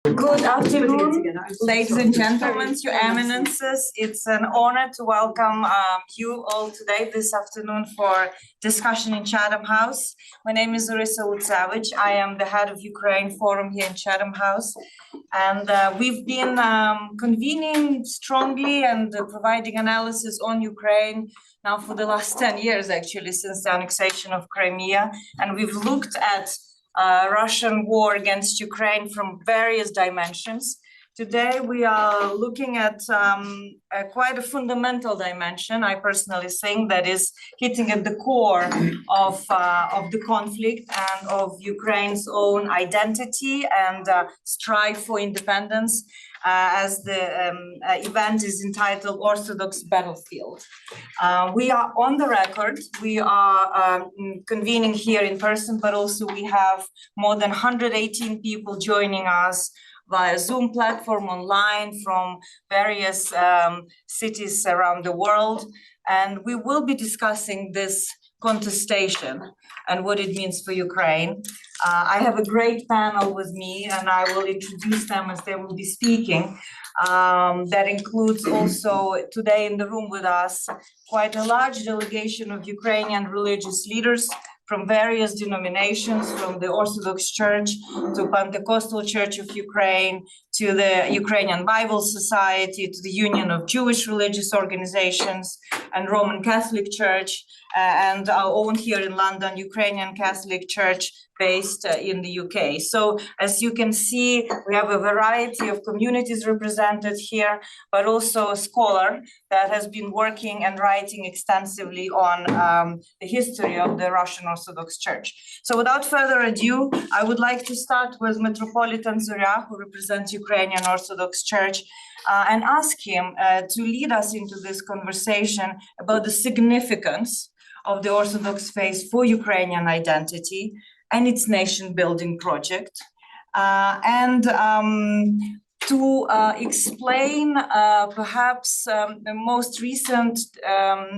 Good afternoon, ladies and gentlemen, your eminences. It's an honor to welcome you all today, this afternoon, for discussion in Chatham House. My name is Orisa Lutsevich. I am the head of Ukraine Forum here in Chatham House. And we've been convening strongly and providing analysis on Ukraine now for the last 10 years, actually, since the annexation of Crimea. And we've looked at Russian war against Ukraine from various dimensions. Today, we are looking at quite a fundamental dimension, I personally think, that is hitting at the core of the conflict and of Ukraine's own identity and strive for independence, as the event is entitled Orthodox Battlefield. We are on the record. We are convening here in person, but also we have more than 118 people joining us via Zoom platform online from various cities around the world. And we will be discussing this contestation and what it means for Ukraine. I have a great panel with me, and I will introduce them as they will be speaking. That includes also today in the room with us quite a large delegation of Ukrainian religious leaders from various denominations, from the Orthodox Church to Pentecostal Church of Ukraine, to the Ukrainian Bible Society, to the Union of Jewish Religious Organizations and Roman Catholic Church, and our own here in London, Ukrainian Catholic Church, based in the UK. So as you can see, we have a variety of communities represented here, but also a scholar that has been working and writing extensively on the history of the Russian Orthodox Church. So without further ado, I would like to start with Metropolitan Zorya, who represents Ukrainian Orthodox Church, and ask him to lead us into this conversation about the significance of the Orthodox faith for Ukrainian identity and its nation-building project, and to explain perhaps the most recent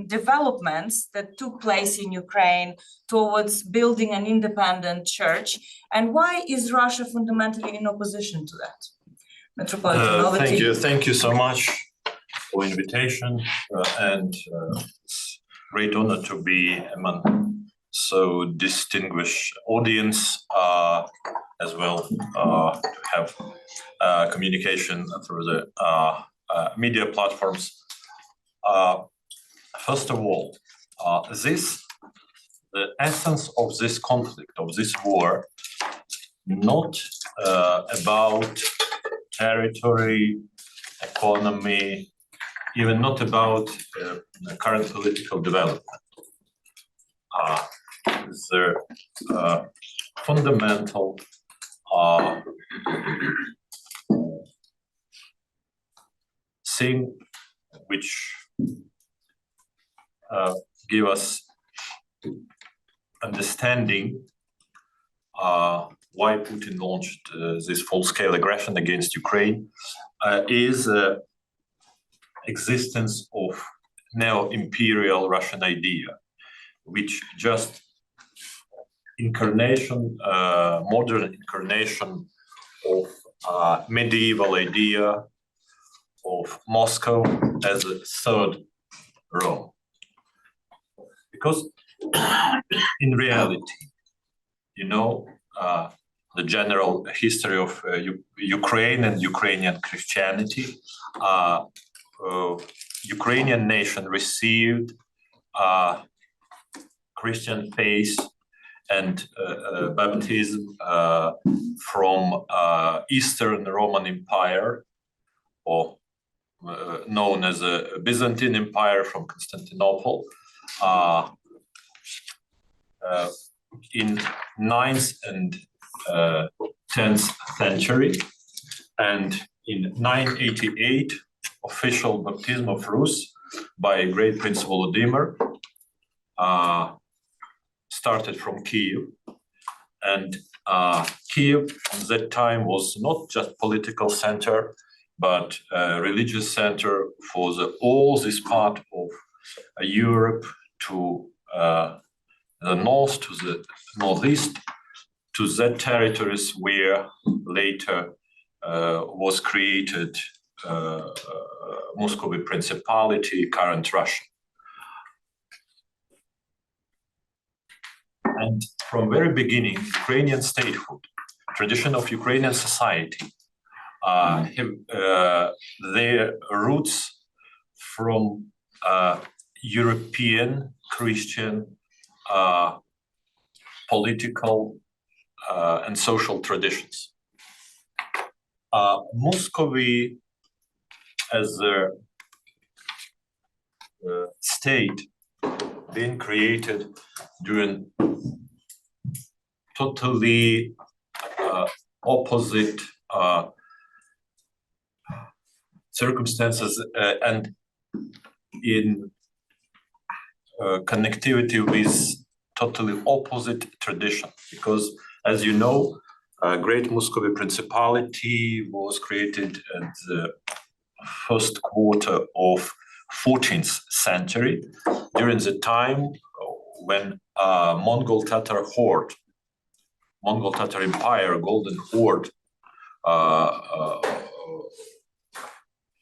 developments that took place in Ukraine towards building an independent church, and why is Russia fundamentally in opposition to that? Metropolitan, over to you. Thank you so much for the invitation, and it's a great honor to be among so distinguished audience, as well to have communication through the media platforms. First of all, the essence of this conflict, of this war, not about territory, economy, even not about current political development. The fundamental thing which give us understanding why Putin launched this full-scale aggression against Ukraine is existence of neo-imperial Russian idea, which just incarnation, modern incarnation of medieval idea of Moscow as a third Rome. Because in reality, you know, the general history of Ukraine and Ukrainian Christianity, Ukrainian nation received Christian faith and baptism from Eastern Roman Empire, or known as a Byzantine Empire, from Constantinople, in 9th and 10th century, and in 988, official baptism of Rus by Great Prince Volodymyr started from Kyiv, and Kyiv at that time was not just political center, but a religious center for all this part of Europe, to the north, to the northeast, to that territories where later was created Muscovy Principality, current Russia. And from very beginning, Ukrainian statehood, tradition of Ukrainian society, have their roots from European Christian political and social traditions. Muscovy as a state being created during totally opposite circumstances and in connectivity with totally opposite tradition, because as you know, Great Muscovy Principality was created at the first quarter of 14th century, during the time when Mongol Tatar horde, Mongol Tatar Empire, Golden Horde,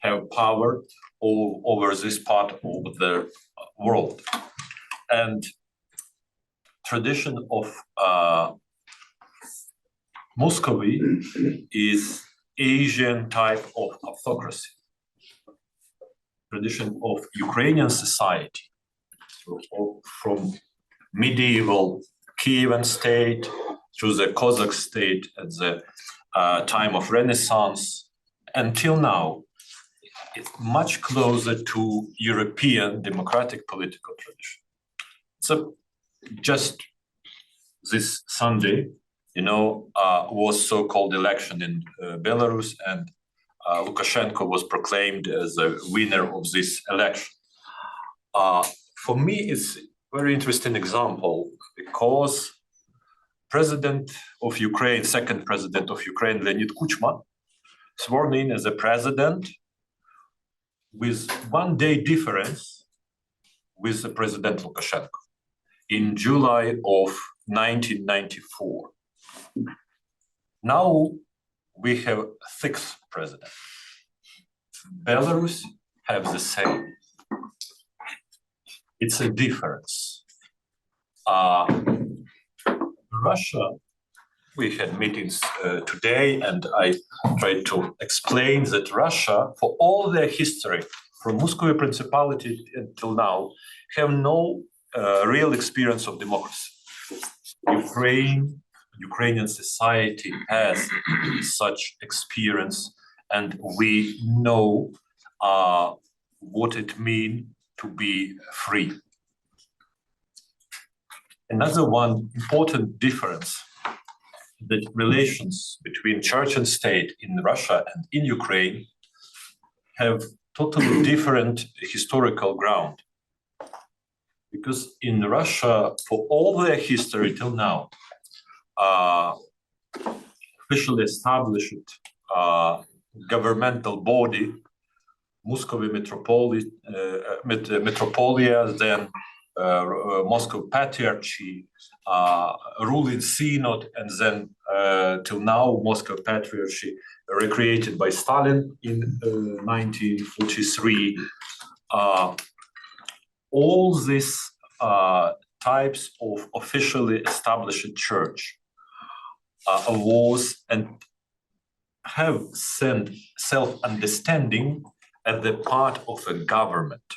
have power over this part of the world. And tradition of Muscovy is Asian type of autocracy. Tradition of Ukrainian society, so from medieval Kievan state to the Cossack state at the time of Renaissance until now, it's much closer to European democratic political tradition. So just this Sunday, was so-called election in Belarus, and Lukashenko was proclaimed as a winner of this election. For me, it's a very interesting example because President of Ukraine, second President of Ukraine, Leonid Kuchma, sworn in as a president with 1 day difference with the President Lukashenko in July of 1994. Now we have 6th president. Belarus have the same. It's a difference. Russia, we had meetings today, and I tried to explain that Russia, for all their history, from Muscovy Principality until now, have no real experience of democracy. Ukrainian society has such experience, and we know what it means to be free. Another one important difference, that relations between church and state in Russia and in Ukraine have totally different historical ground. Because in Russia, for all their history till now, officially established governmental body, Muscovy Metropolia, then Moscow Patriarchy, ruling synod, and then till now Moscow Patriarchy, recreated by Stalin in 1943. All these types of officially established church was and have sent self-understanding as the part of a government.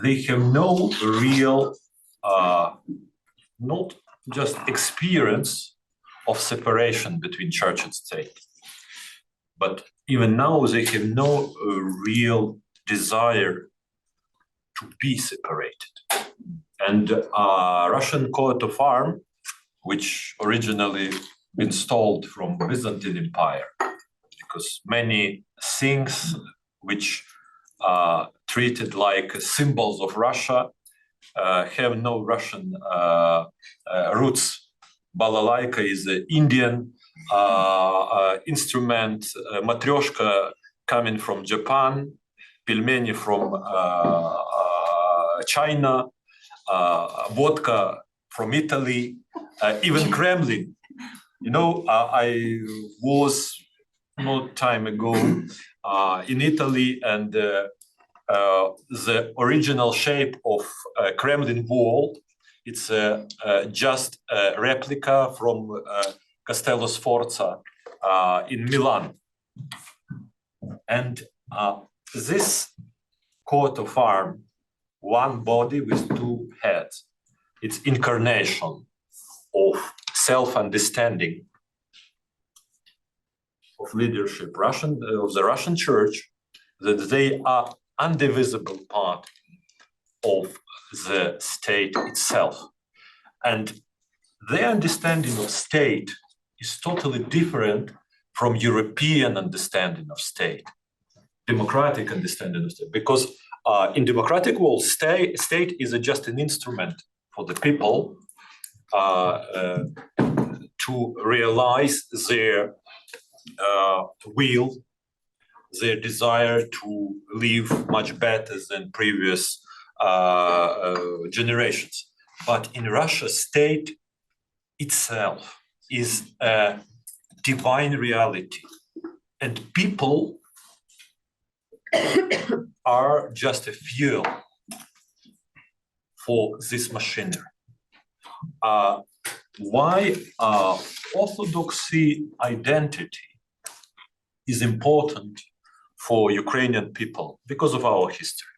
They have no real, not just experience of separation between church and state, but even now they have no real desire to be separated. And Russian coat of arms, which originally installed from Byzantine Empire, because many things which treated like symbols of Russia have no Russian roots. Balalaika is an Indian instrument, matryoshka coming from Japan, pelmeni from China, vodka from Italy, even Kremlin. I was more time ago in Italy, and the original shape of Kremlin wall, it's just a replica from Castello Sforza in Milan. And this coat of arms, one body with two heads, it's incarnation of self-understanding of leadership of the Russian Church, that they are indivisible part of the state itself. And their understanding of state is totally different from European understanding of state, democratic understanding of state, because in democratic world, state is just an instrument for the people to realize their will, their desire to live much better than previous generations. But in Russia, state itself is a divine reality, and people are just a fuel for this machinery. Why Orthodoxy identity is important for Ukrainian people? Because of our history.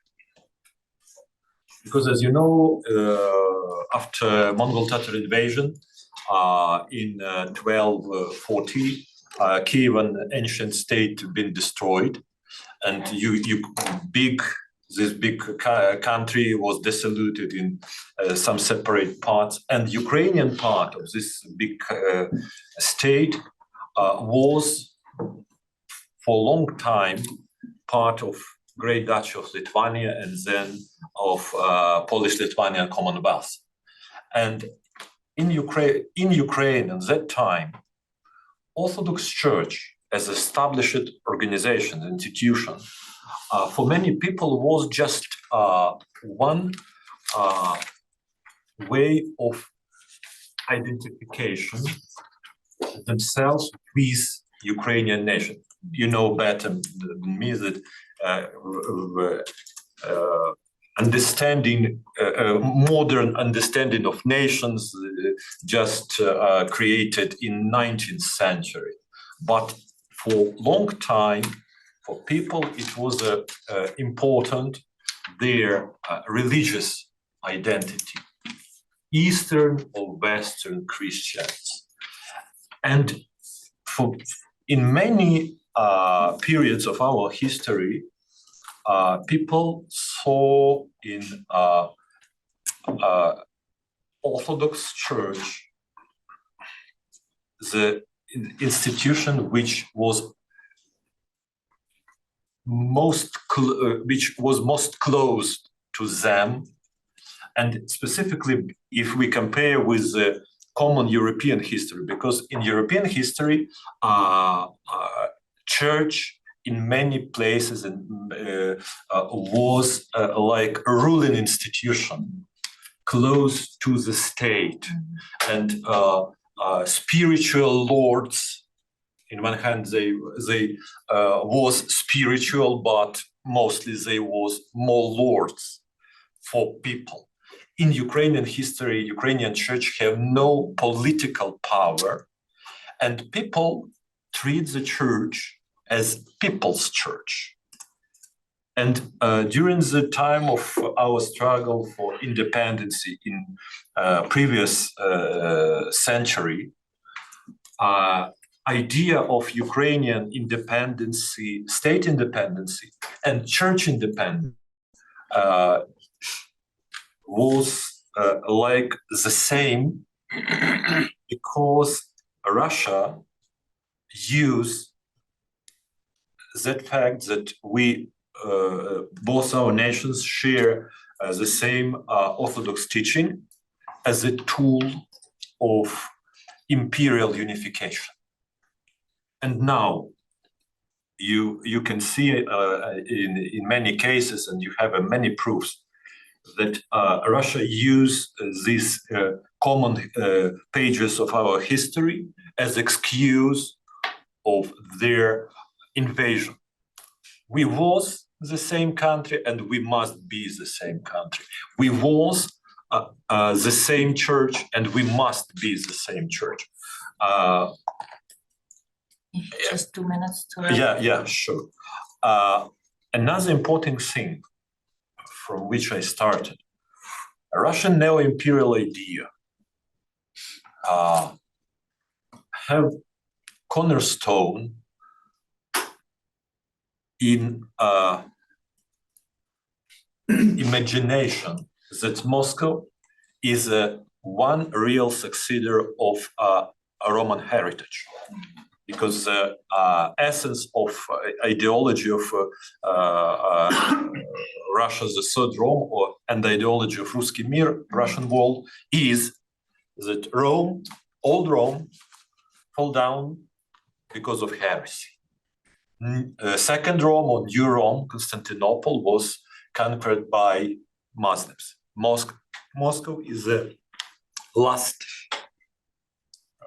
Because, as you know, after Mongol Tatar invasion in 1240, Kyiv, an ancient state, been destroyed, and this big country was dissoluted in some separate parts, and Ukrainian part of this big state was for a long time part of Great Duchy of Lithuania and then of Polish-Lithuanian Commonwealth. And in Ukraine at that time, Orthodox Church as established organization, institution, for many people was just one way of identification themselves with Ukrainian nation. You know better than me that modern understanding of nations just created in 19th century. But for long time, for people, it was important, their religious identity, Eastern or Western Christians. And in many periods of our history, people saw in Orthodox Church the institution which was most close to them, and specifically if we compare with the common European history, because in European history, church in many places was like a ruling institution, close to the state, and spiritual lords. In one hand, they was spiritual, but mostly they was more lords for people. In Ukrainian history, Ukrainian church have no political power, and people treat the church as people's church. And during the time of our struggle for independence in previous century, idea of Ukrainian independence, state independence, and church independence was like the same, because Russia used that fact that we both our nations share the same Orthodox teaching as a tool of imperial unification. And now you can see in many cases, and you have many proofs, that Russia used these common pages of our history as excuse of their invasion. We was the same country and we must be the same country. We was the same church and we must be the same church. Just 2 minutes to Yeah, sure. Another important thing from which I started, a Russian neo-imperial idea have cornerstone in imagination that Moscow is one real successor of a Roman heritage, because the essence of ideology of Russia, the Third Rome, and the ideology of Ruski Mir, Russian world, is that Rome, old Rome, fell down because of heresy. Second Rome, or New Rome, Constantinople, was conquered by Muslims. Moscow is the last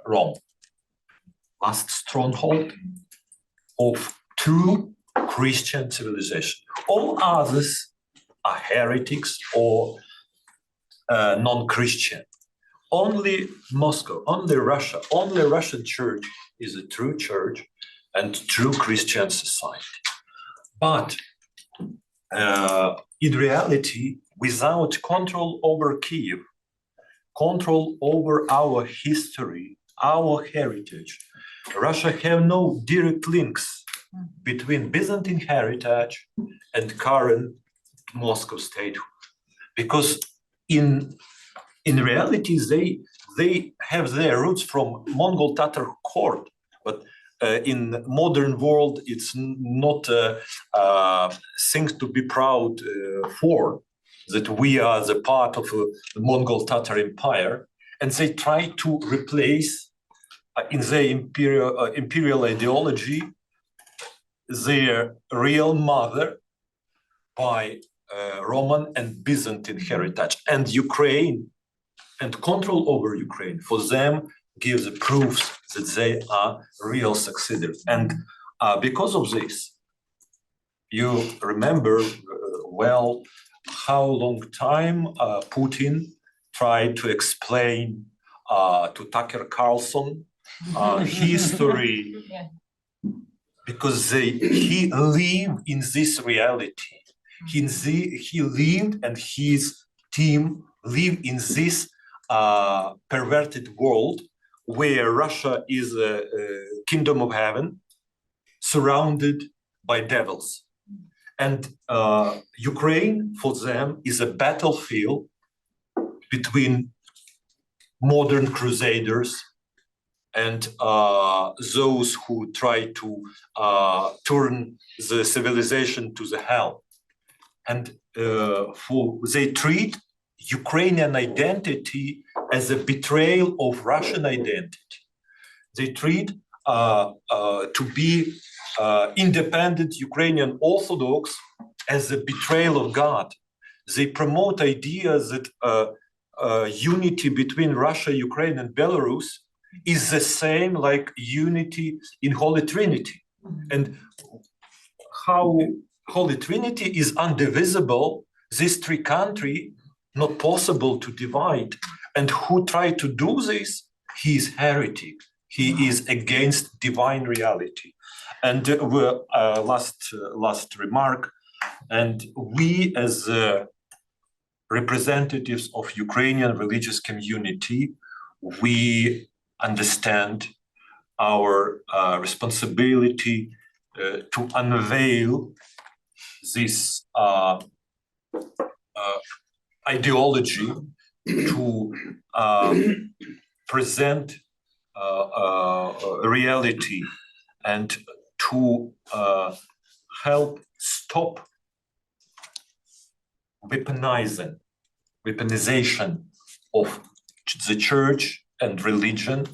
Rome, last stronghold of true Christian civilization. All others are heretics or non-Christian. Only Moscow, only Russia, only Russian church is a true church and true Christian society. But in reality, without control over Kyiv, control over our history, our heritage, Russia have no direct links between Byzantine heritage and current Moscow statehood. Because in reality, they have their roots from Mongol Tatar court, but in modern world, it's not a thing to be proud for, that we are the part of the Mongol Tatar Empire, and they try to replace in their imperial ideology their real mother by Roman and Byzantine heritage. And Ukraine, and control over Ukraine, for them gives the proofs that they are real successors. And because of this, you remember well how long time Putin tried to explain to Tucker Carlson history, because he lived in this reality. He lived, and his team lived in this perverted world where Russia is a kingdom of heaven surrounded by devils. And Ukraine, for them, is a battlefield between modern crusaders and those who try to turn the civilization to the hell. And they treat Ukrainian identity as a betrayal of Russian identity. They treat to be independent Ukrainian Orthodox as a betrayal of God. They promote ideas that unity between Russia, Ukraine, and Belarus is the same like unity in Holy Trinity. And how Holy Trinity is indivisible, these three countries not possible to divide. And who tried to do this? He is heretic. He is against divine reality. And last remark, and we as representatives of Ukrainian religious community, we understand our responsibility to unveil this ideology, to present reality, and to help stop weaponization of the church and religion,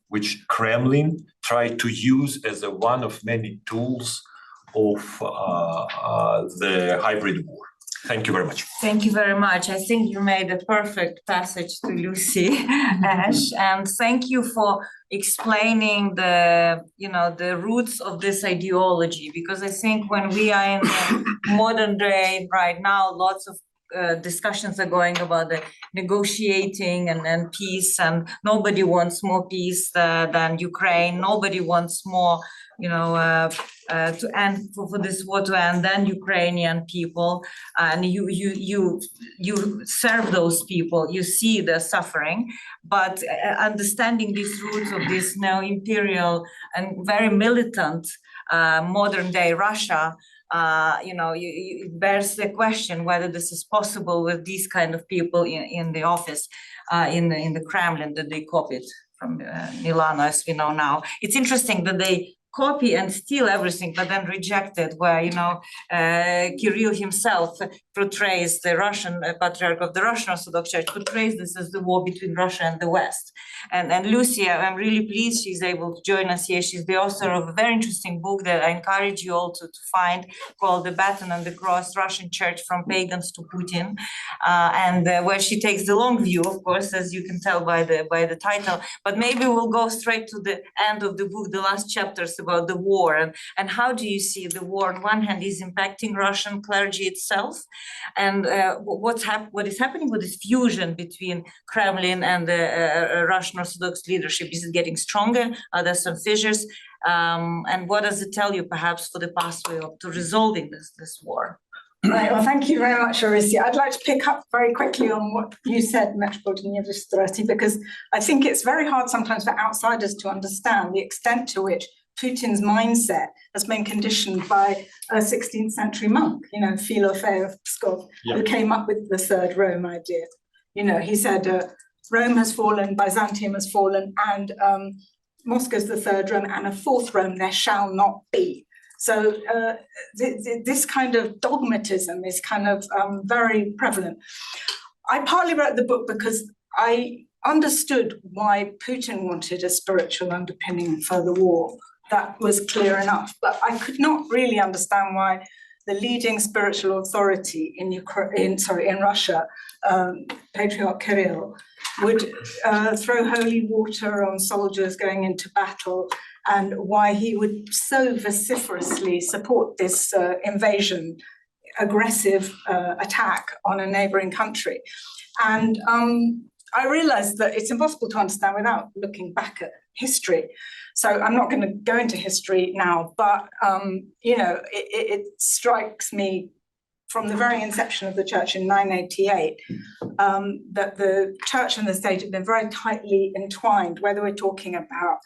which Kremlin tried to use as one of many tools of the hybrid war. Thank you very much. Thank you very much. I think you made a perfect passage to Lucy, Ash, and thank you for explaining the roots of this ideology, because I think when we are in the modern day right now, lots of discussions are going about the negotiating and peace, and nobody wants more peace than Ukraine. Nobody wants more, to end for this war to end than Ukrainian people. And you serve those people. You see the suffering, but understanding these roots of this now imperial and very militant modern day Russia. It bears the question whether this is possible with these kind of people in the office, in the Kremlin, that they copied from Milano, as we know now. It's interesting that they copy and steal everything, but then reject it, where, Kirill himself portrays the Russian patriarch of the Russian Orthodox Church, portrays this as the war between Russia and the West. And Lucy, I'm really pleased she's able to join us here. She's the author of a very interesting book that I encourage you all to find, called The Baton and the Cross, Russian Church from Pagans to Putin, where she takes the long view, of course, as you can tell by the title. But maybe we'll go straight to the end of the book, the last chapters about the war, and how do you see the war on one hand is impacting Russian clergy itself, and what is happening with this fusion between Kremlin and the Russian Orthodox leadership? Is it getting stronger? Are there some fissures? And what does it tell you, perhaps, for the pathway to resolving this war? Right, well, thank you very much, Arisia. I'd like to pick up very quickly on what you said, Metropolitan University, because I think it's very hard sometimes for outsiders to understand the extent to which Putin's mindset has been conditioned by a 16th century monk, Philofey of Pskov, who came up with the Third Rome idea. He said, Rome has fallen, Byzantium has fallen, and Moscow's the Third Rome, and a fourth Rome there shall not be. So this kind of dogmatism is kind of very prevalent. I partly wrote the book because I understood why Putin wanted a spiritual underpinning for the war. That was clear enough, but I could not really understand why the leading spiritual authority in Russia, Patriarch Kirill, would throw holy water on soldiers going into battle, and why he would so vociferously support this aggressive attack on a neighboring country. And I realized that it's impossible to understand without looking back at history. So I'm not going to go into history now, but it strikes me from the very inception of the church in 988 that the church and the state have been very tightly entwined, whether we're talking about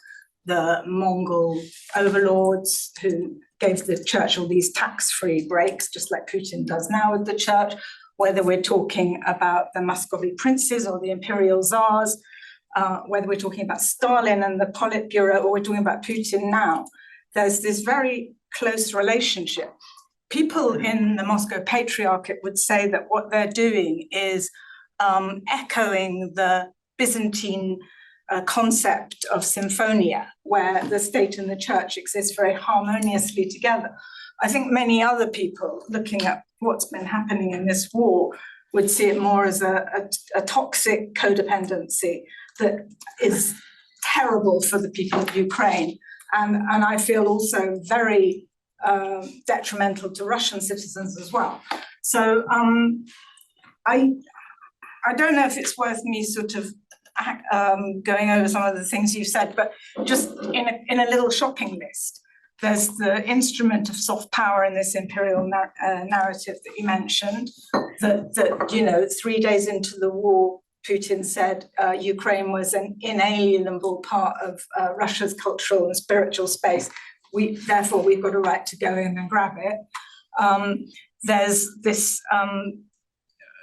the Mongol overlords who gave the church all these tax-free breaks, just like Putin does now with the church, whether we're talking about the Muscovy princes or the Imperial czars, whether we're talking about Stalin and the Politburo, or we're talking about Putin now. There's this very close relationship. People in the Moscow Patriarchate would say that what they're doing is echoing the Byzantine concept of symphonia, where the state and the church exist very harmoniously together. I think many other people looking at what's been happening in this war would see it more as a toxic codependency that is terrible for the people of Ukraine, and I feel also very detrimental to Russian citizens as well. So I don't know if it's worth me sort of going over some of the things you said, but just in a little shopping list, there's the instrument of soft power in this imperial narrative that you mentioned, that 3 days into the war, Putin said Ukraine was an inalienable part of Russia's cultural and spiritual space. Therefore, we've got a right to go in and grab it. There's this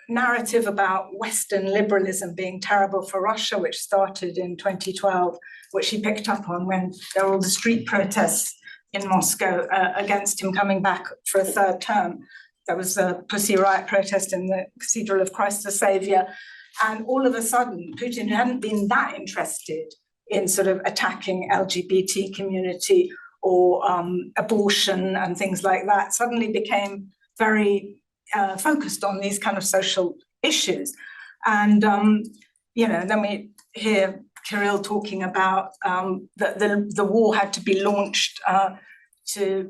narrative about Western liberalism being terrible for Russia, which started in 2012, which he picked up on when there were all the street protests in Moscow against him coming back for a third term. There was a Pussy Riot protest in the Cathedral of Christ the Saviour. And all of a sudden, Putin, who hadn't been that interested in sort of attacking LGBT community or abortion and things like that, suddenly became very focused on these kind of social issues. And, then we hear Kirill talking about that the war had to be launched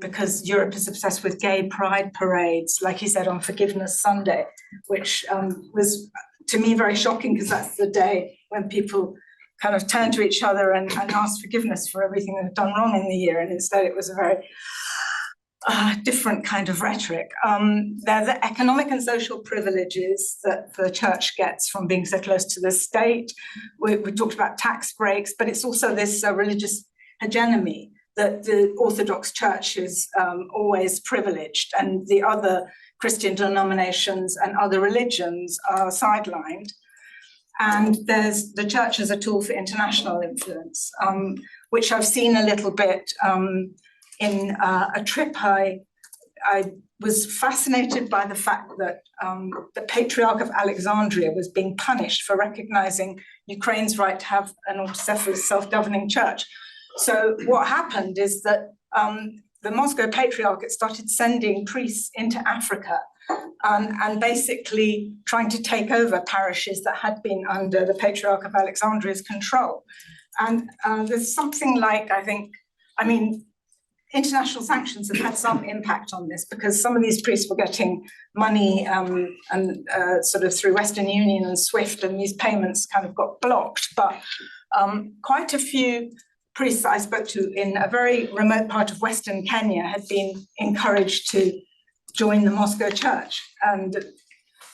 because Europe is obsessed with gay pride parades, like he said, on Forgiveness Sunday, which was, to me, very shocking, because that's the day when people kind of turn to each other and ask forgiveness for everything they've done wrong in the year. And instead it was a very different kind of rhetoric. There are the economic and social privileges that the church gets from being so close to the state. We talked about tax breaks, but it's also this religious hegemony that the Orthodox Church is always privileged, and the other Christian denominations and other religions are sidelined. And there's the church as a tool for international influence, which I've seen a little bit in a trip. I was fascinated by the fact that the Patriarch of Alexandria was being punished for recognizing Ukraine's right to have an autocephalous self-governing church. So what happened is that the Moscow Patriarch started sending priests into Africa and basically trying to take over parishes that had been under the Patriarch of Alexandria's control. And there's something like, international sanctions have had some impact on this, because some of these priests were getting money and sort of through Western Union and SWIFT, and these payments kind of got blocked. But quite a few priests that I spoke to in a very remote part of Western Kenya had been encouraged to join the Moscow Church, and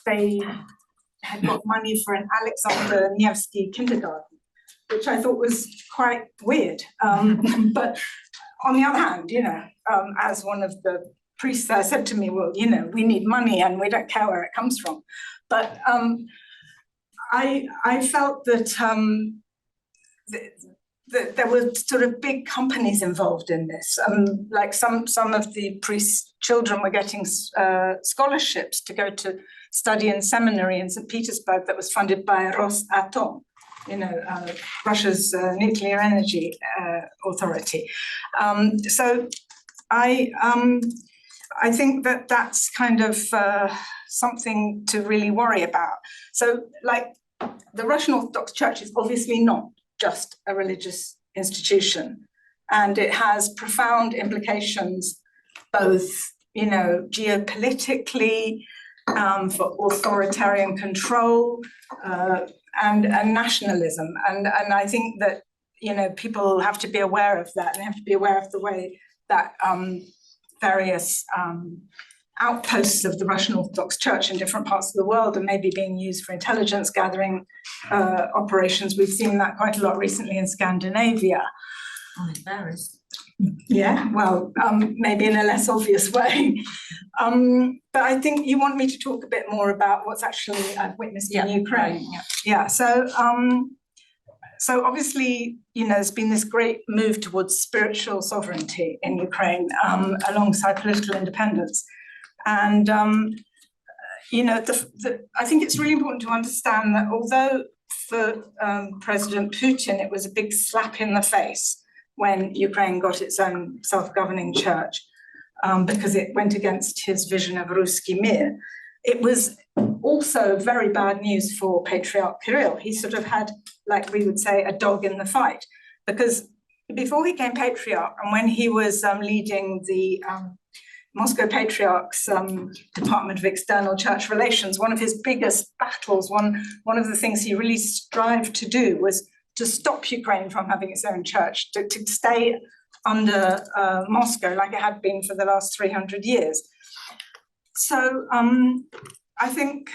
they had got money for an Alexander Nevsky kindergarten, which I thought was quite weird. But on the other hand, as one of the priests there said to me, well, we need money and we don't care where it comes from. But I felt that there were sort of big companies involved in this. Like some of the priests' children were getting scholarships to go to study in seminary in St. Petersburg that was funded by Rosatom, Russia's nuclear energy authority. So I think that that's kind of something to really worry about. So, like, the Russian Orthodox Church is obviously not just a religious institution, and it has profound implications, both, geopolitically, for authoritarian control, and nationalism. And I think that, people have to be aware of that, and have to be aware of the way that various outposts of the Russian Orthodox Church in different parts of the world are maybe being used for intelligence gathering operations. We've seen that quite a lot recently in Scandinavia. I'm embarrassed. Yeah, well, maybe in a less obvious way. But I think you want me to talk a bit more about what's actually I've witnessed in Ukraine. Right, Yeah. So obviously, there's been this great move towards spiritual sovereignty in Ukraine, alongside political independence. And, I think it's really important to understand that although for President Putin, it was a big slap in the face when Ukraine got its own self-governing church, because it went against his vision of Ruski Mir, it was also very bad news for Patriarch Kirill. He sort of had, like we would say, a dog in the fight, because before he became Patriarch, and when he was leading the Moscow Patriarch's Department of External Church Relations, one of his biggest battles, one of the things he really strived to do was to stop Ukraine from having its own church, to stay under Moscow like it had been for the last 300 years. So I think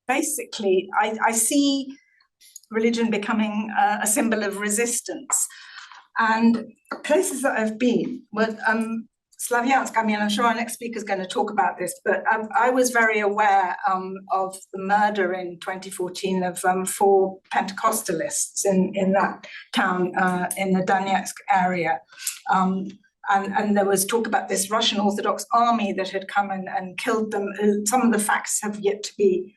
basically I see religion becoming a symbol of resistance. And places that I've been were Slavyansk. I'm sure our next speaker is going to talk about this, but I was very aware of the murder in 2014 of 4 Pentecostalists in that town in the Donetsk area. And there was talk about this Russian Orthodox army that had come and killed them. Some of the facts have yet to be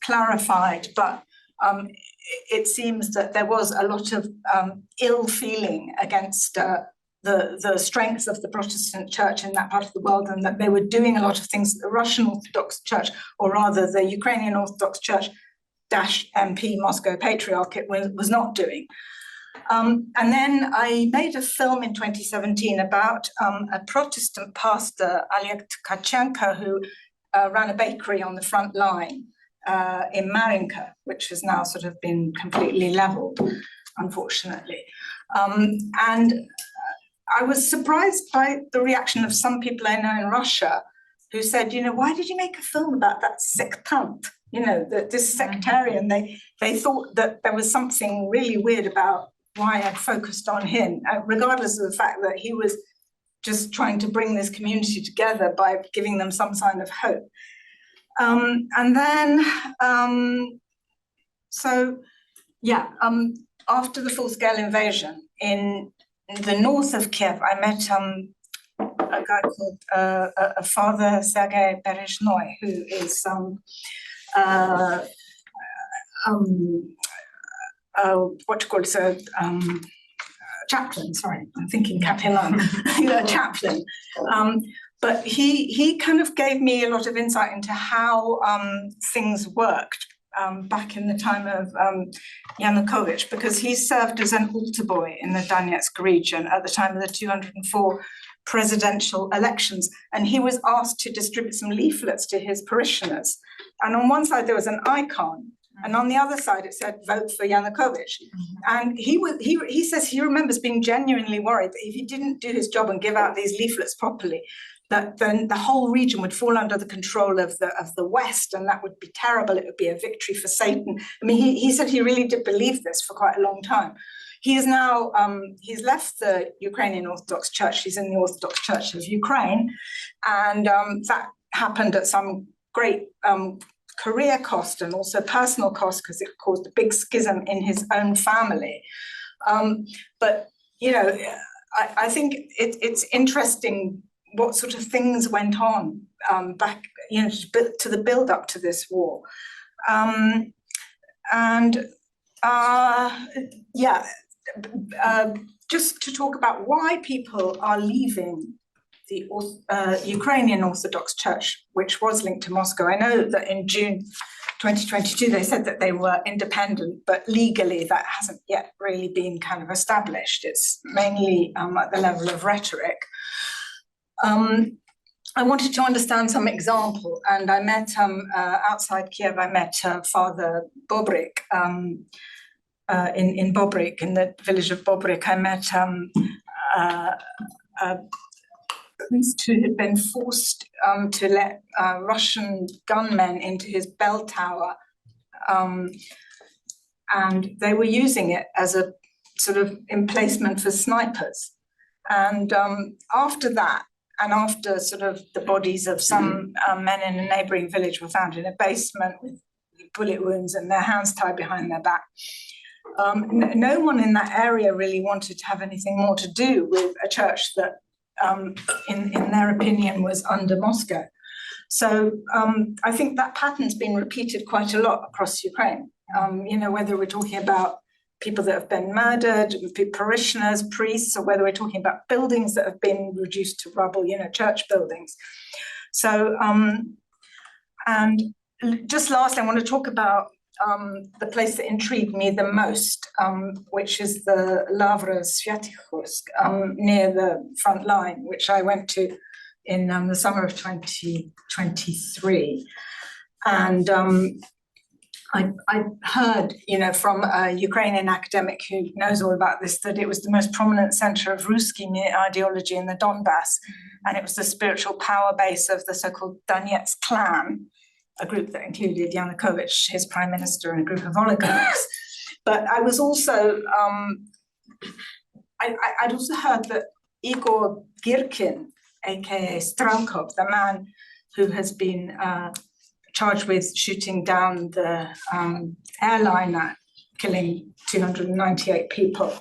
clarified, but it seems that there was a lot of ill feeling against the strength of the Protestant church in that part of the world, and that they were doing a lot of things that the Russian Orthodox Church, or rather the Ukrainian Orthodox Church MP Moscow Patriarchate was not doing. And then I made a film in 2017 about a Protestant pastor, Oleg Tkachenko, who ran a bakery on the front line in Marinka, which has now sort of been completely leveled, unfortunately. And I was surprised by the reaction of some people I know in Russia who said, you know, why did you make a film about that sectant? You know, this sectarian. They thought that there was something really weird about why I'd focused on him, regardless of the fact that he was just trying to bring this community together by giving them some sign of hope. And then, after the full-scale invasion in the north of Kyiv, I met a guy called Father Sergei Berezhnoy, who is chaplain. Sorry, I'm thinking capellan, chaplain. But he kind of gave me a lot of insight into how things worked back in the time of Yanukovych, because he served as an altar boy in the Donetsk region at the time of the 204 presidential elections, and he was asked to distribute some leaflets to his parishioners. And on one side there was an icon, and on the other side it said, "Vote for Yanukovych." And he says he remembers being genuinely worried that if he didn't do his job and give out these leaflets properly, that then the whole region would fall under the control of the West, and that would be terrible. It would be a victory for Satan. I mean, he said he really did believe this for quite a long time. He is now, he's left the Ukrainian Orthodox Church. He's in the Orthodox Church of Ukraine. And that happened at some great career cost and also personal cost, because it caused a big schism in his own family. But, you know, I think it's interesting what sort of things went on back, you know, to the build up to this war. Just to talk about why people are leaving the Ukrainian Orthodox Church, which was linked to Moscow. I know that in June 2022, they said that they were independent, but legally that hasn't yet really been kind of established. It's mainly at the level of rhetoric. I wanted to understand some example, and I met outside Kyiv, I met Father Bobrik in Bobrik, in the village of Bobrik. I met a priest who had been forced to let Russian gunmen into his bell tower, and they were using it as a sort of emplacement for snipers. And after that, and after sort of the bodies of some men in a neighboring village were found in a basement with bullet wounds and their hands tied behind their back, no one in that area really wanted to have anything more to do with a church that, in their opinion, was under Moscow. So I think that pattern's been repeated quite a lot across Ukraine. You know, whether we're talking about people that have been murdered, parishioners, priests, or whether we're talking about buildings that have been reduced to rubble, you know, church buildings. So, and just lastly, I want to talk about the place that intrigued me the most, which is the Lavra Svyatykhovsk, near the front line, which I went to in the summer of 2023. And I heard, you know, from a Ukrainian academic who knows all about this, that it was the most prominent center of Ruski ideology in the Donbass, and it was the spiritual power base of the so-called Donetsk clan, a group that included Yanukovych, his prime minister, and a group of oligarchs. But I was also, I'd also heard that Igor Girkin, aka Strankov, the man who has been charged with shooting down the airliner, killing 298 people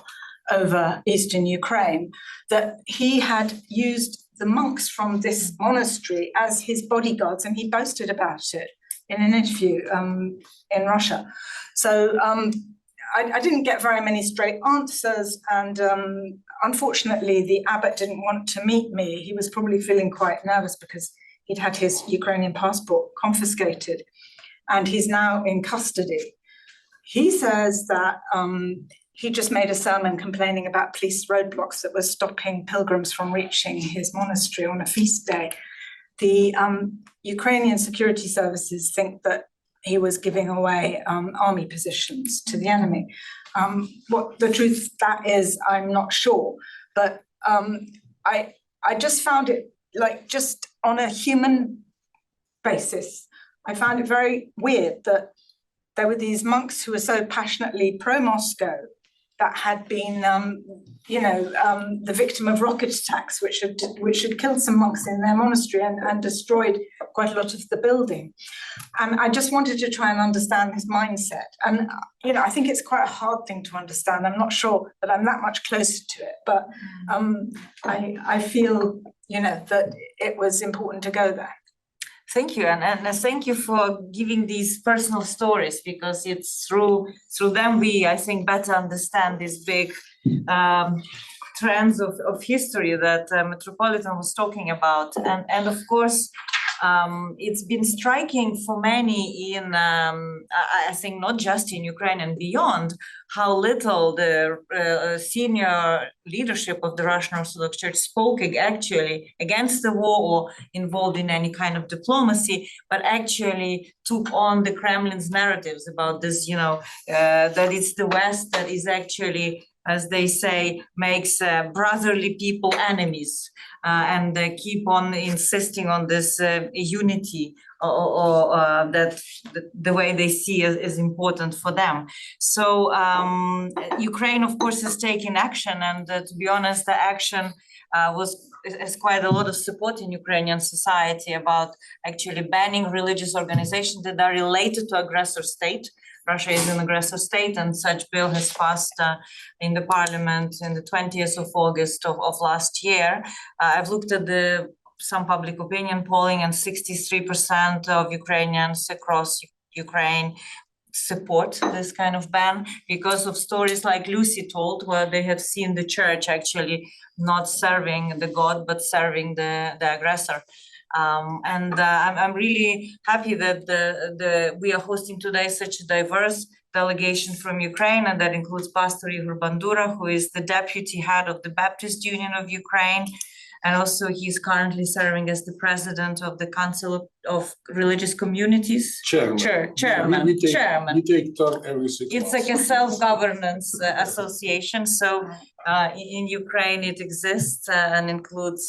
over eastern Ukraine, that he had used the monks from this monastery as his bodyguards, and he boasted about it in an interview in Russia. So I didn't get very many straight answers, and unfortunately, the abbot didn't want to meet me. He was probably feeling quite nervous because he'd had his Ukrainian passport confiscated, and he's now in custody. He says that he just made a sermon complaining about police roadblocks that were stopping pilgrims from reaching his monastery on a feast day. The Ukrainian security services think that he was giving away army positions to the enemy. What the truth that is, I'm not sure. But I just found it, like, just on a human basis, I found it very weird that there were these monks who were so passionately pro-Moscow that had been, the victim of rocket attacks, which had killed some monks in their monastery and destroyed quite a lot of the building. And I just wanted to try and understand his mindset. And, I think it's quite a hard thing to understand. I'm not sure that I'm that much closer to it, but I feel, that it was important to go there. Thank you, and thank you for giving these personal stories, because it's through them we, I think, better understand these big trends of history that Metropolitan was talking about, and of course it's been striking for many in I think not just in Ukraine and beyond, how little the senior leadership of the Russian Orthodox Church spoke actually against the war or involved in any kind of diplomacy, but actually took on the Kremlin's narratives about this, that it's the West that is actually, as they say, makes brotherly people enemies, and they keep on insisting on this unity, or that the way they see is important for them. So Ukraine, of course, is taking action, and to be honest, the action has quite a lot of support in Ukrainian society about actually banning religious organizations that are related to aggressor state. Russia is an aggressor state, and such bill has passed in the parliament in the 20th of August of last year. I've looked at some public opinion polling, and 63% of Ukrainians across Ukraine support this kind of ban because of stories like Lucy told, where they have seen the church actually not serving the God, but serving the aggressor. I'm really happy that we are hosting today such a diverse delegation from Ukraine, and that includes Pastor Igor Bandura, who is the deputy head of the Baptist Union of Ukraine, and also he's currently serving as the president of the Council of Religious Communities. Chairman. We take turn every 6 months. It's like a self-governance association. So in Ukraine it exists and includes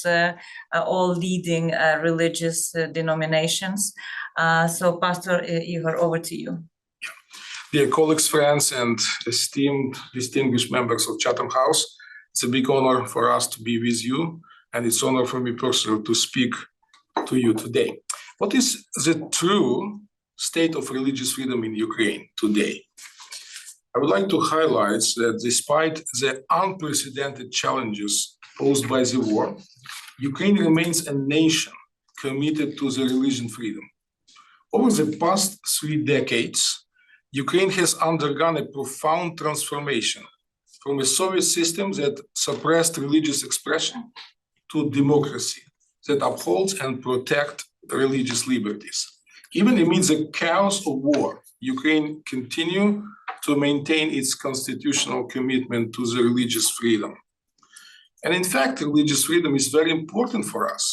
all leading religious denominations. So Pastor Igor, over to you. Dear colleagues, friends, and esteemed distinguished members of Chatham House, it's a big honor for us to be with you, and it's an honor for me personally to speak to you today. What is the true state of religious freedom in Ukraine today? I would like to highlight that despite the unprecedented challenges posed by the war, Ukraine remains a nation committed to the religion freedom. Over the past 3 decades, Ukraine has undergone a profound transformation from a Soviet system that suppressed religious expression to democracy that upholds and protects religious liberties. Even amid the chaos of war, Ukraine continues to maintain its constitutional commitment to the religious freedom. And in fact, religious freedom is very important for us.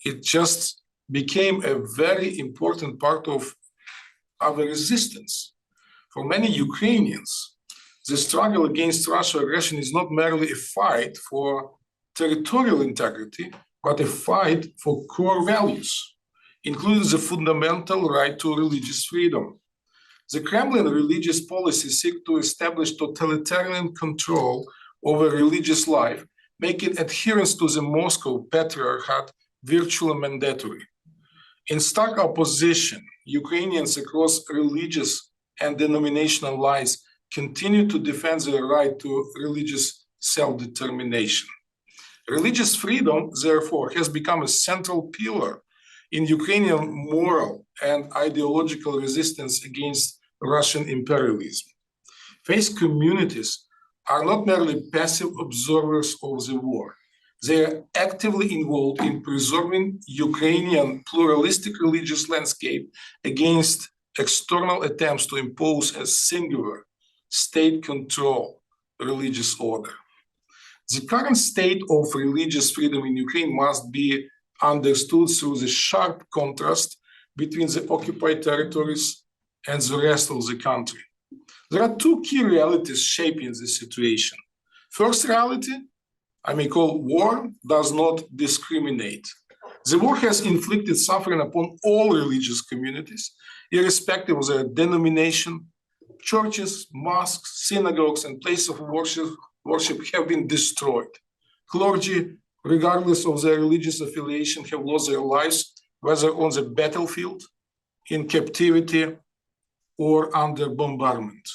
It just became a very important part of our resistance. For many Ukrainians, the struggle against Russian aggression is not merely a fight for territorial integrity, but a fight for core values, including the fundamental right to religious freedom. The Kremlin religious policies seek to establish totalitarian control over religious life, making adherence to the Moscow Patriarchate virtually mandatory. In stark opposition, Ukrainians across religious and denominational lines continue to defend their right to religious self-determination. Religious freedom, therefore, has become a central pillar in Ukrainian moral and ideological resistance against Russian imperialism. Faith communities are not merely passive observers of the war. They are actively involved in preserving Ukrainian pluralistic religious landscape against external attempts to impose a singular state-controlled religious order. The current state of religious freedom in Ukraine must be understood through the sharp contrast between the occupied territories and the rest of the country. There are two key realities shaping this situation. First reality, I may call war, does not discriminate. The war has inflicted suffering upon all religious communities, irrespective of their denomination. Churches, mosques, synagogues, and places of worship have been destroyed. Clergy, regardless of their religious affiliation, have lost their lives, whether on the battlefield, in captivity, or under bombardment.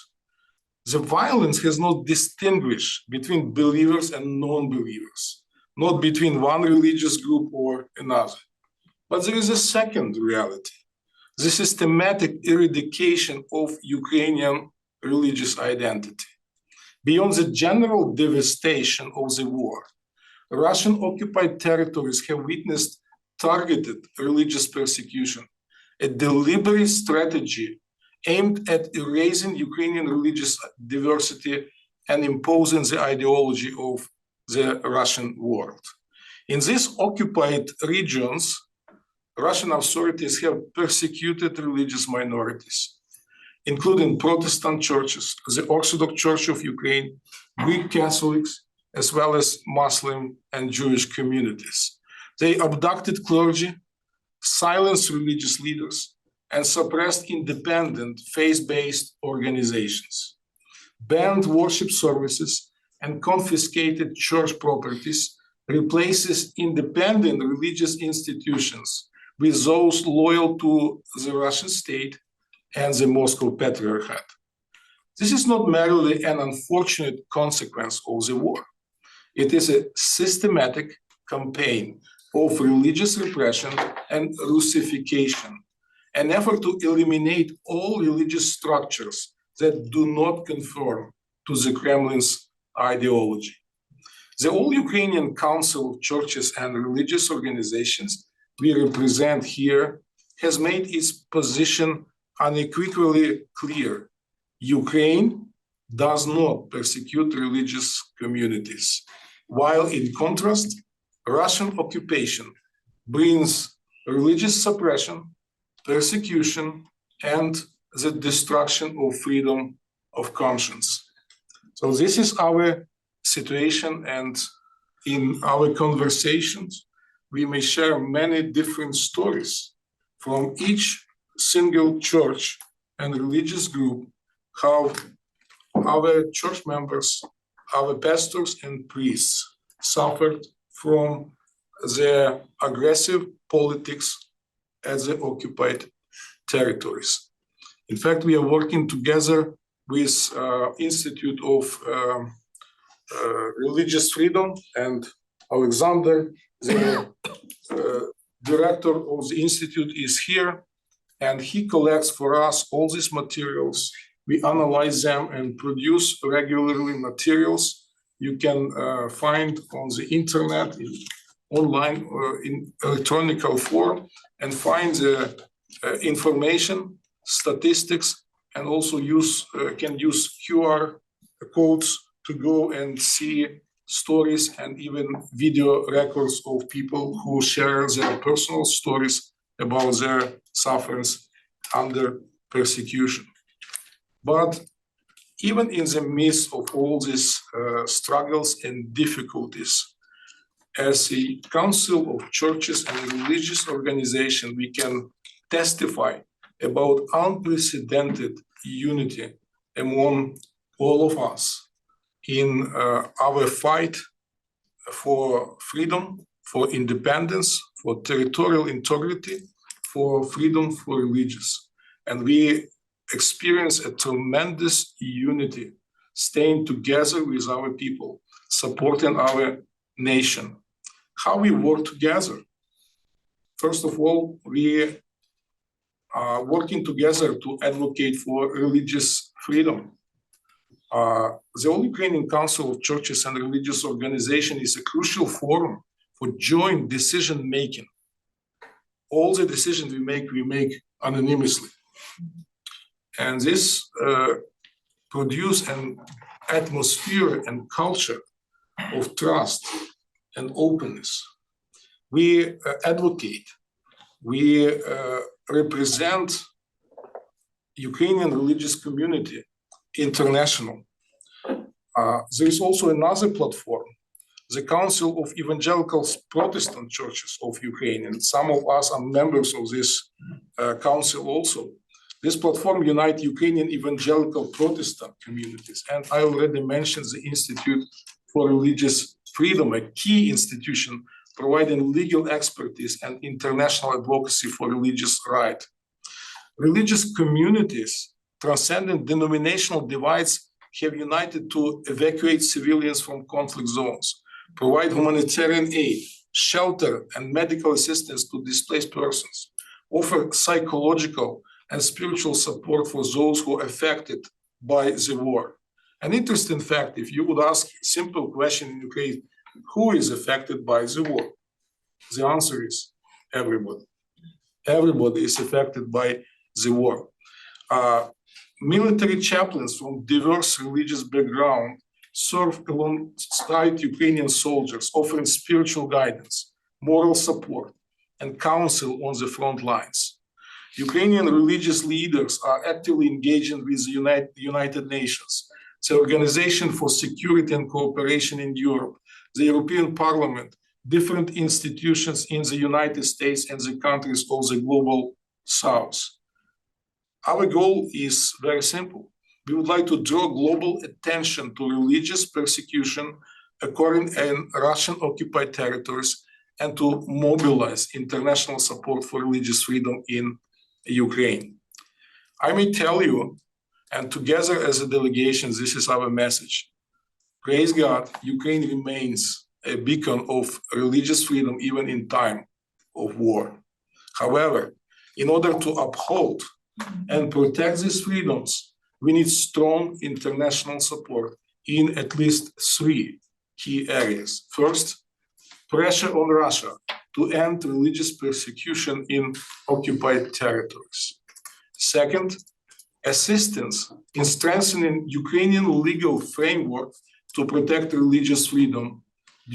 The violence has not distinguished between believers and non-believers, not between one religious group or another. But there is a second reality, the systematic eradication of Ukrainian religious identity. Beyond the general devastation of the war, Russian occupied territories have witnessed targeted religious persecution, a deliberate strategy aimed at erasing Ukrainian religious diversity and imposing the ideology of the Russian world. In these occupied regions, Russian authorities have persecuted religious minorities, including Protestant churches, the Orthodox Church of Ukraine, Greek Catholics, as well as Muslim and Jewish communities. They abducted clergy, silenced religious leaders, and suppressed independent faith-based organizations, banned worship services, and confiscated church properties, replaces independent religious institutions with those loyal to the Russian state and the Moscow Patriarchate. This is not merely an unfortunate consequence of the war. It is a systematic campaign of religious repression and Russification, an effort to eliminate all religious structures that do not conform to the Kremlin's ideology. The All-Ukrainian Council of Churches and Religious Organizations we represent here has made its position unequivocally clear. Ukraine does not persecute religious communities, while in contrast, Russian occupation brings religious suppression, persecution, and the destruction of freedom of conscience. So this is our situation, and in our conversations, we may share many different stories from each single church and religious group, how our church members, our pastors and priests suffered from the aggressive politics at the occupied territories. In fact, we are working together with Institute of Religious Freedom, and Alexander, the director of the institute, is here, and he collects for us all these materials. We analyze them and produce regularly materials you can find on the internet, online or in electronic form, and find the information, statistics, and also can use QR codes to go and see stories and even video records of people who share their personal stories about their sufferings under persecution. But even in the midst of all these struggles and difficulties, as a council of churches and religious organizations, we can testify about unprecedented unity among all of us in our fight for freedom, for independence, for territorial integrity, for freedom for religions. And we experience a tremendous unity, staying together with our people, supporting our nation. How we work together? First of all, we are working together to advocate for religious freedom. The All Ukrainian Council of Churches and Religious Organizations is a crucial forum for joint decision-making. All the decisions we make anonymously. And this produces an atmosphere and culture of trust and openness. We advocate, we represent Ukrainian religious community international. There is also another platform, the Council of Evangelical Protestant Churches of Ukraine, and some of us are members of this council also. This platform unites Ukrainian evangelical Protestant communities, and I already mentioned the Institute for Religious Freedom, a key institution providing legal expertise and international advocacy for religious rights. Religious communities transcending denominational divides have united to evacuate civilians from conflict zones, provide humanitarian aid, shelter, and medical assistance to displaced persons, offer psychological and spiritual support for those who are affected by the war. An interesting fact, if you would ask a simple question in Ukraine, who is affected by the war? The answer is everybody. Everybody is affected by the war. Military chaplains from diverse religious backgrounds serve alongside Ukrainian soldiers, offering spiritual guidance, moral support, and counsel on the front lines. Ukrainian religious leaders are actively engaging with the United Nations, the Organization for Security and Cooperation in Europe, the European Parliament, different institutions in the United States and the countries of the global South. Our goal is very simple. We would like to draw global attention to religious persecution occurring in Russian-occupied territories and to mobilize international support for religious freedom in Ukraine. I may tell you, and together as a delegation, this is our message. Praise God, Ukraine remains a beacon of religious freedom even in time of war. However, in order to uphold and protect these freedoms, we need strong international support in at least 3 key areas. First, pressure on Russia to end religious persecution in occupied territories. Second, assistance in strengthening Ukrainian legal framework to protect religious freedom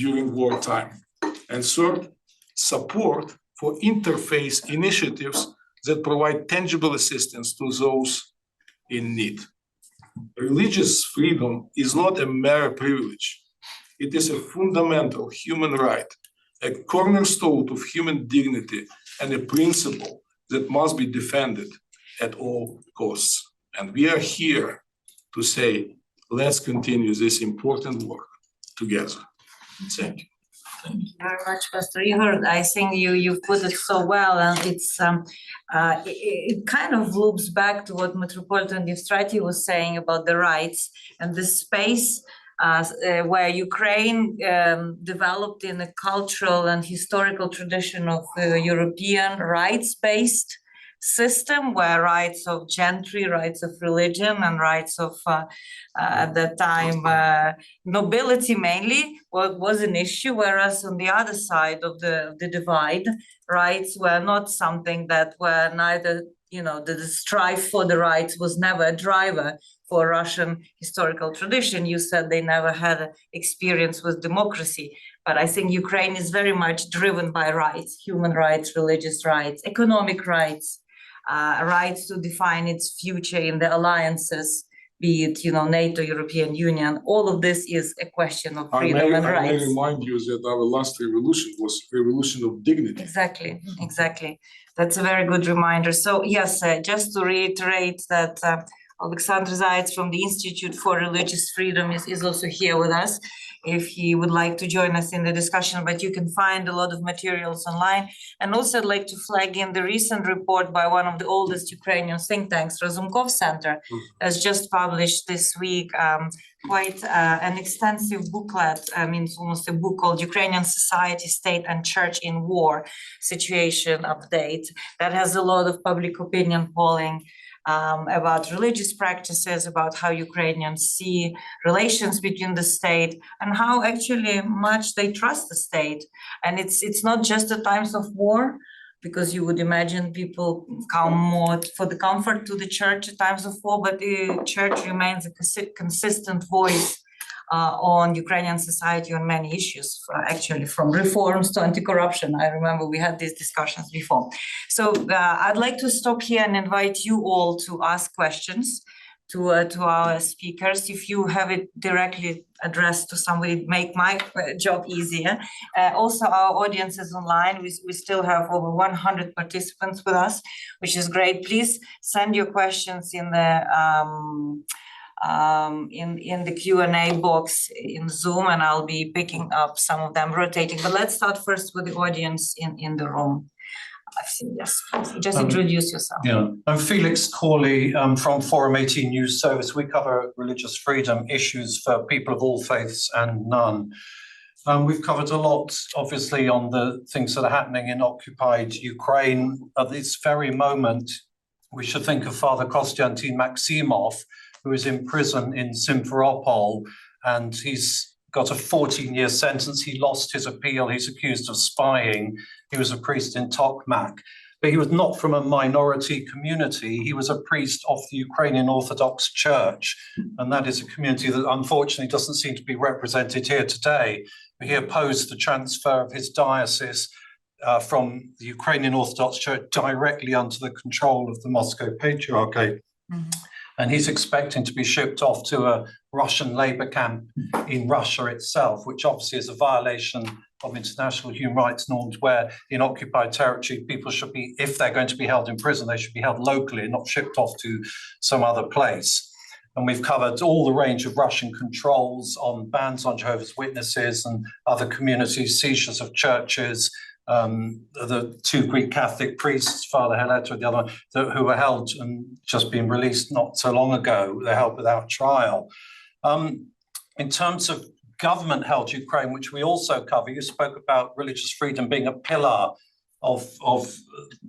during wartime. And third, support for interfaith initiatives that provide tangible assistance to those in need. Religious freedom is not a mere privilege. It is a fundamental human right, a cornerstone of human dignity, and a principle that must be defended at all costs. And we are here to say, let's continue this important work together. Thank you. Thank you very much, Pastor Igor. I think you put it so well, and it kind of loops back to what Metropolitan Evstrati was saying about the rights and the space where Ukraine developed in a cultural and historical tradition of European rights-based system, where rights of gentry, rights of religion, and rights of at that time nobility mainly was an issue, whereas on the other side of the divide, rights were not something that were neither, the strife for the rights was never a driver for Russian historical tradition. You said they never had experience with democracy, but I think Ukraine is very much driven by rights, human rights, religious rights, economic rights, rights to define its future in the alliances, be it NATO, European Union. All of this is a question of freedom and rights. I may remind you that our last revolution was a revolution of dignity. Exactly. That's a very good reminder. So yes, just to reiterate that Alexander Zayats from the Institute for Religious Freedom is also here with us, if he would like to join us in the discussion, but you can find a lot of materials online. And also I'd like to flag in the recent report by one of the oldest Ukrainian think tanks, Razumkov Center, has just published this week quite an extensive booklet. It's almost a book called Ukrainian Society, State and Church in War Situation Update that has a lot of public opinion polling about religious practices, about how Ukrainians see relations between the state and how actually much they trust the state. And it's not just at times of war, because you would imagine people come more for the comfort to the church at times of war, but the church remains a consistent voice on Ukrainian society on many issues, actually from reforms to anti-corruption. I remember we had these discussions before. So I'd like to stop here and invite you all to ask questions to our speakers. If you have it directly addressed to somebody, make my job easier. Also, our audience is online. We still have over 100 participants with us, which is great. Please send your questions in the Q&A box in Zoom, and I'll be picking up some of them, rotating. But let's start first with the audience in the room. I've seen, yes, please. Just introduce yourself. Yeah, I'm Felix Corley from Forum 18 News Service. We cover religious freedom issues for people of all faiths and none. We've covered a lot, obviously, on the things that are happening in occupied Ukraine. At this very moment, we should think of Father Konstantin Maximov, who is in prison in Simferopol, and he's got a 14-year sentence. He lost his appeal. He's accused of spying. He was a priest in Tokmak, but he was not from a minority community. He was a priest of the Ukrainian Orthodox Church, and that is a community that unfortunately doesn't seem to be represented here today. He opposed the transfer of his diocese from the Ukrainian Orthodox Church directly under the control of the Moscow Patriarchate. Mm-hmm. And he's expecting to be shipped off to a Russian labor camp in Russia itself, which obviously is a violation of international human rights norms, where in occupied territory, people should be, if they're going to be held in prison, they should be held locally and not shipped off to some other place. And we've covered all the range of Russian controls on bans on Jehovah's Witnesses and other communities, seizures of churches, the two Greek Catholic priests, Father Heleta and the other, who were held and just been released not so long ago. They're held without trial. In terms of government-held Ukraine, which we also cover, you spoke about religious freedom being a pillar of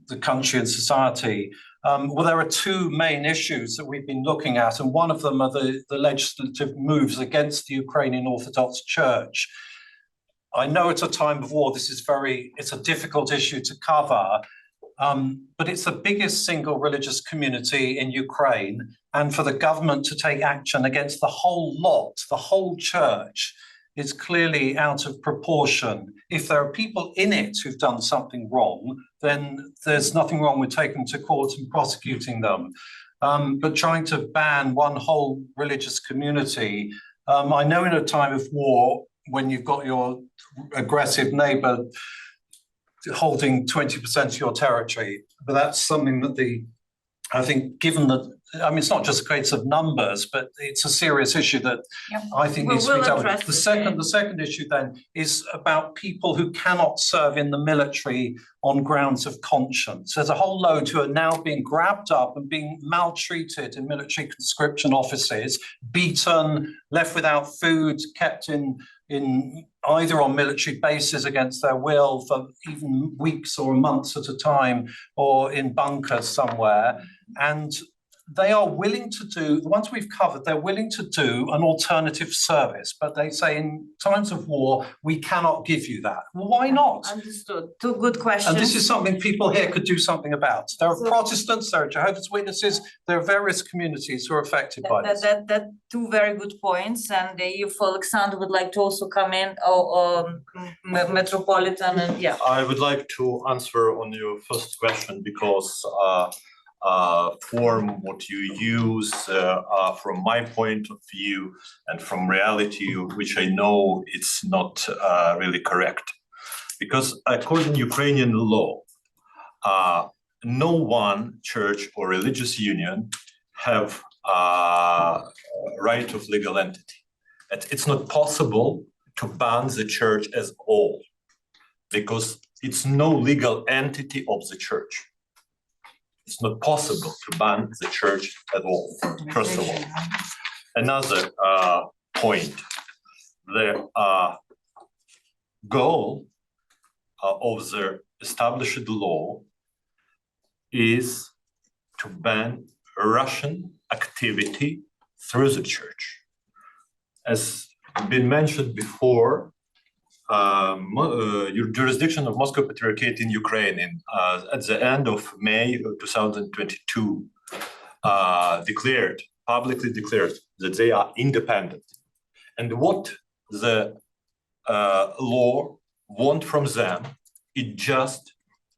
the country and society. Well, there are two main issues that we've been looking at, and one of them are the legislative moves against the Ukrainian Orthodox Church. I know at a time of war, it's a difficult issue to cover, but it's the biggest single religious community in Ukraine, and for the government to take action against the whole lot, the whole church, is clearly out of proportion. If there are people in it who've done something wrong, then there's nothing wrong with taking them to court and prosecuting them. But trying to ban one whole religious community, I know in a time of war, when you've got your aggressive neighbor holding 20% of your territory, but that's something that I think, given that, I mean, it's not just a case of numbers, but it's a serious issue that I think needs to be dealt with. The second issue then is about people who cannot serve in the military on grounds of conscience. There's a whole load who are now being grabbed up and being maltreated in military conscription offices, beaten, left without food, kept in either on military bases against their will for even weeks or months at a time, or in bunkers somewhere. And they are willing to do, the ones we've covered, they're willing to do an alternative service, but they say in times of war, we cannot give you that. Well, why not? Understood. Two good questions. And this is something people here could do something about. There are Protestants, there are Jehovah's Witnesses, there are various communities who are affected by this. That two very good points. And if Alexander would like to also come in, or Metropolitan, and yeah. I would like to answer on your first question, because form what you use from my point of view and from reality, which I know it's not really correct. Because according to Ukrainian law, no one church or religious union have right of legal entity. It's not possible to ban the church as all, because it's no legal entity of the church. It's not possible to ban the church at all, first of all. Another point, the goal of the established law is to ban Russian activity through the church. As been mentioned before, your jurisdiction of Moscow Patriarchate in Ukraine at the end of May 2022 publicly declared that they are independent. And what the law want from them is just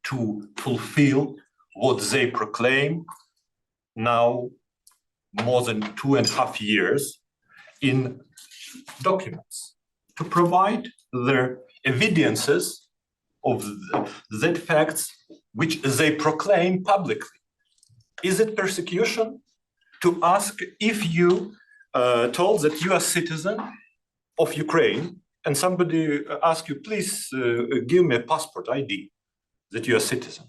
to fulfill what they proclaim now more than 2.5 years in documents, to provide their evidences of that facts which they proclaim publicly. Is it persecution to ask if you told that you are citizen of Ukraine and somebody asks you, please give me a passport ID that you are citizen?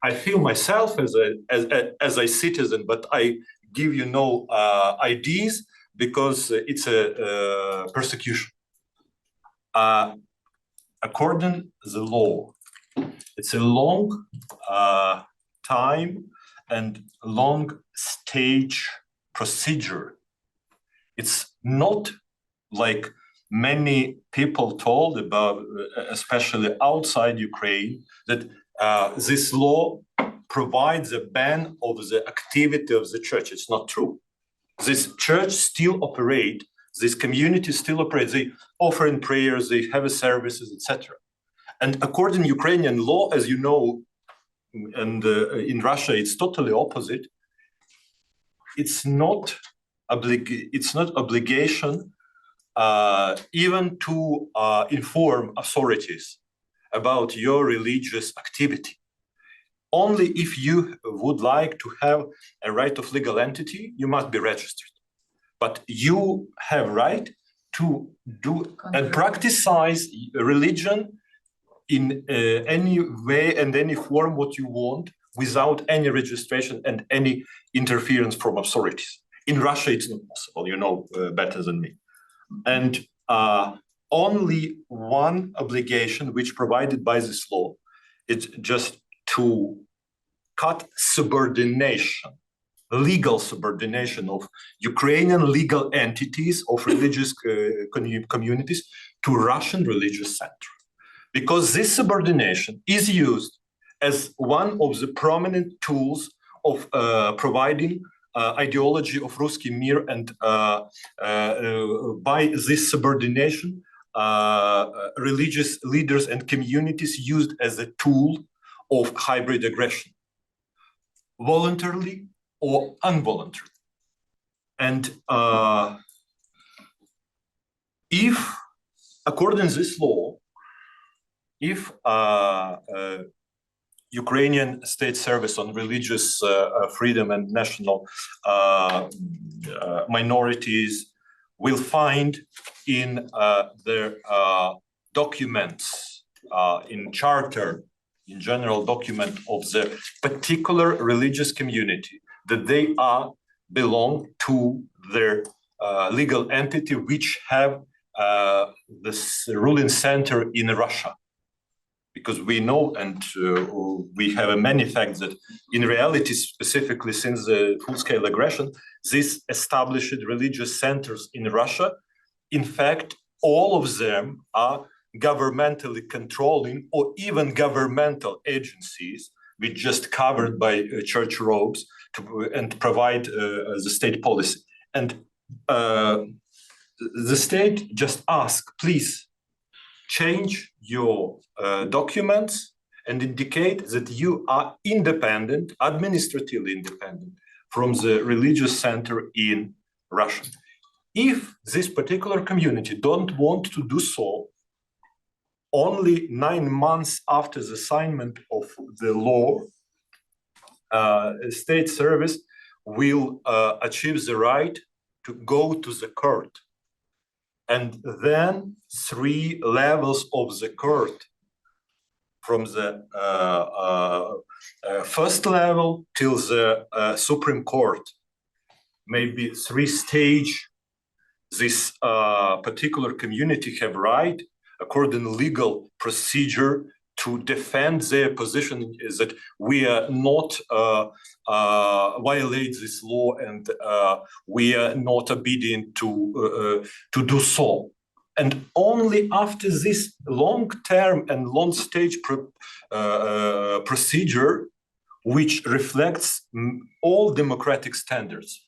I feel myself as a citizen, but I give you no IDs because it's a persecution. According to the law, it's a long time and long stage procedure. It's not like many people told about, especially outside Ukraine, that this law provides a ban of the activity of the church. It's not true. This church still operates, this community still operates. They offer in prayers, they have services, etc. And according to Ukrainian law, as you know, and in Russia it's totally opposite. It's not obligation even to inform authorities about your religious activity. Only if you would like to have a right of legal entity, you must be registered. But you have right to do and practice religion in any way and any form what you want without any registration and any interference from authorities. In Russia, it's not possible, you know better than me. And only one obligation which provided by this law is just to cut subordination, legal subordination of Ukrainian legal entities of religious communities to Russian religious center. Because this subordination is used as one of the prominent tools of providing ideology of Ruski Mir, and by this subordination, religious leaders and communities used as a tool of hybrid aggression, voluntarily or involuntarily. And if, according to this law, if Ukrainian state service on religious freedom and national minorities will find in their documents, in charter, in general document of the particular religious community, that they belong to their legal entity which have this ruling center in Russia. Because we know and we have many facts that in reality, specifically since the full-scale aggression, these established religious centers in Russia, in fact, all of them are governmentally controlling or even governmental agencies which just covered by church robes and provide the state policy. And the state just asks, please change your documents and indicate that you are independent, administratively independent from the religious center in Russia. If this particular community don't want to do so, only 9 months after the assignment of the law, state service will achieve the right to go to the court. And then 3 levels of the court, from the first level till the Supreme Court, maybe 3 stages, this particular community have right, according to legal procedure, to defend their position is that we are not violate this law and we are not obedient to do so. And only after this long-term and long-stage procedure, which reflects all democratic standards,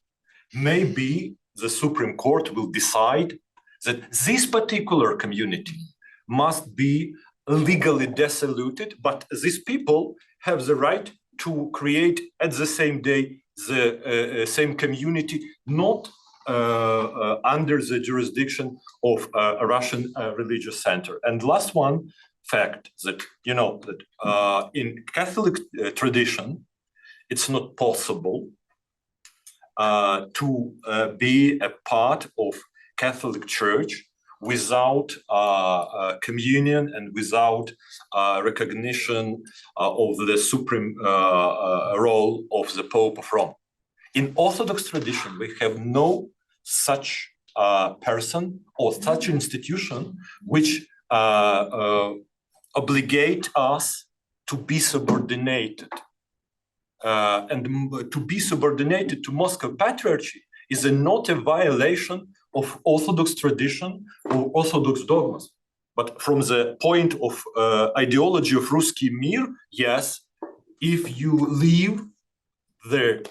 maybe the Supreme Court will decide that this particular community must be legally dissoluted, but these people have the right to create at the same day the same community, not under the jurisdiction of a Russian religious center. And last one fact that, you know, that in Catholic tradition, it's not possible to be a part of Catholic Church without communion and without recognition of the supreme role of the Pope of Rome. In Orthodox tradition, we have no such person or such institution which obligate us to be subordinated. And to be subordinated to Moscow Patriarchy is not a violation of Orthodox tradition or Orthodox dogmas. But from the point of ideology of Ruski Mir, yes, if you leave the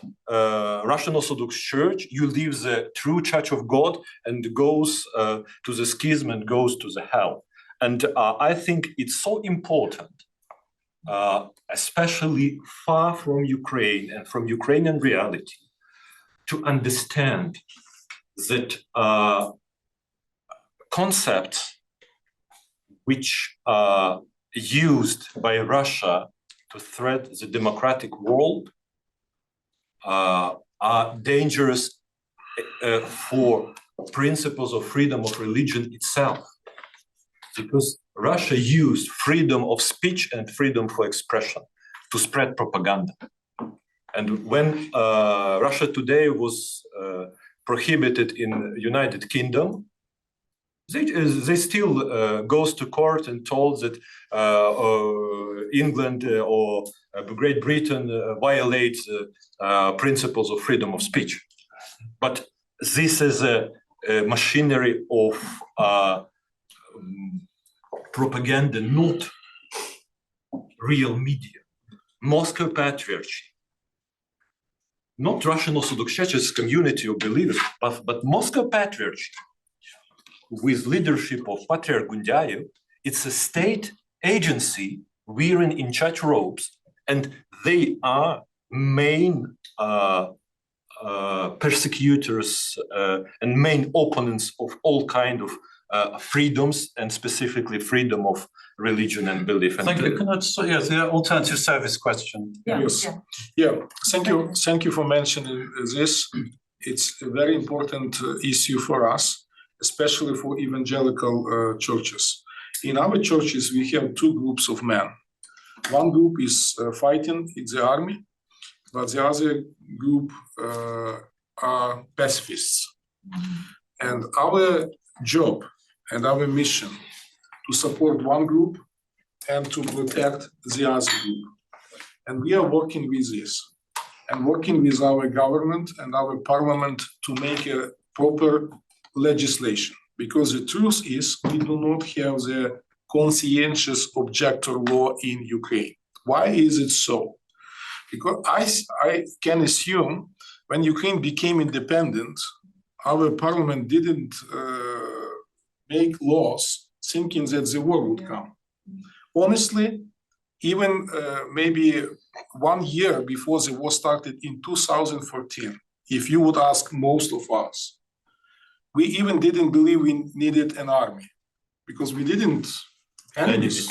Russian Orthodox Church, you leave the true Church of God and goes to the schism and goes to the hell. And I think it's so important, especially far from Ukraine and from Ukrainian reality, to understand that concepts which are used by Russia to threat the democratic world are dangerous for principles of freedom of religion itself, because Russia used freedom of speech and freedom for expression to spread propaganda. And when Russia Today was prohibited in United Kingdom, they still goes to court and told that England or Great Britain violates principles of freedom of speech. But this is a machinery of propaganda, not real media. Moscow Patriarchy, not Russian Orthodox Church's community of believers, but Moscow Patriarchy, with leadership of Patriarch Gundyaev, it's a state agency wearing in church robes, and they are main persecutors and main opponents of all kind of freedoms, and specifically freedom of religion and belief. And Thank you. Can I just, yes, the alternative service question. Yes. Yeah. Thank you for mentioning this. It's a very important issue for us, especially for evangelical churches. In our churches, we have two groups of men. One group is fighting in the army, but the other group are pacifists. And our job and our mission to support one group and to protect the other group. And we are working with this and working with our government and our parliament to make a proper legislation, because the truth is we do not have the conscientious objector law in Ukraine. Why is it so? Because I can assume when Ukraine became independent, our parliament didn't make laws thinking that the war would come. Honestly, even maybe 1 year before the war started in 2014, if you would ask most of us, we even didn't believe we needed an army, because we didn't enemies.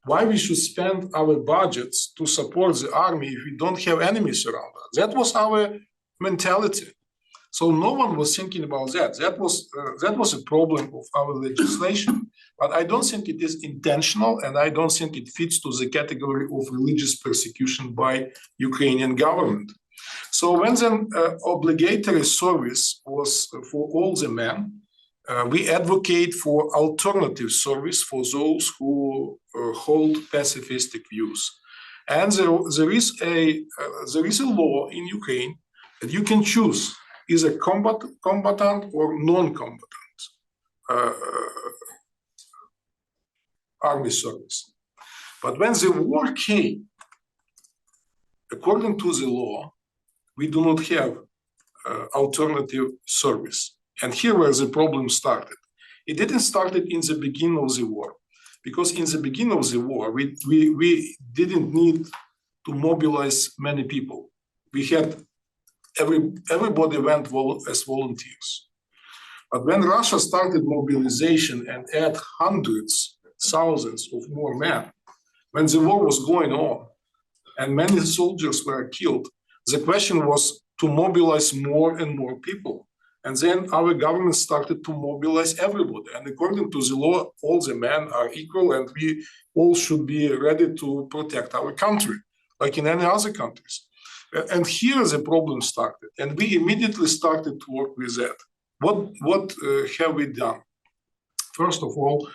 Why we should spend our budgets to support the army if we don't have enemies around us? That was our mentality. So no one was thinking about that. That was a problem of our legislation. But I don't think it is intentional, and I don't think it fits to the category of religious persecution by Ukrainian government. So when the obligatory service was for all the men, We advocate for alternative service for those who hold pacifistic views. And there is a law in Ukraine that you can choose either combatant or non-combatant army service. But when the war came, according to the law, we do not have alternative service. And here where the problem started. It didn't start in the beginning of the war, because in the beginning of the war, we didn't need to mobilize many people. We had everybody went as volunteers. But when Russia started mobilization and add hundreds, thousands of more men, when the war was going on and many soldiers were killed, the question was to mobilize more and more people. And then our government started to mobilize everybody. And according to the law, all the men are equal and we all should be ready to protect our country, like in any other countries. And here the problem started. And we immediately started to work with that. What have we done? First of all,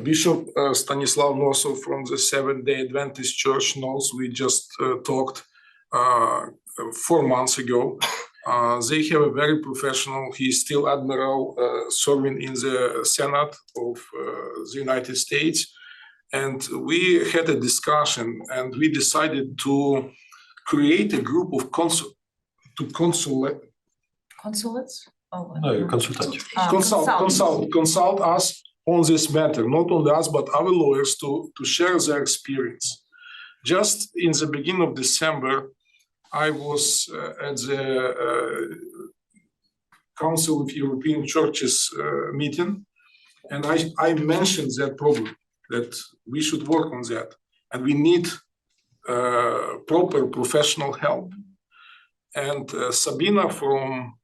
Bishop Stanislav Nosov from the Seventh-day Adventist Church knows we just talked 4 months ago. They have a very professional, he's still admiral serving in the Senate of the United States. And we had a discussion and we decided to create a group of consulates? No, consultative. Consult us on this matter, not only us, but our lawyers to share their experience. Just in the beginning of December, I was at the Council of European Churches meeting, and I mentioned that problem, that we should work on that, and we need proper professional help. And Sabina from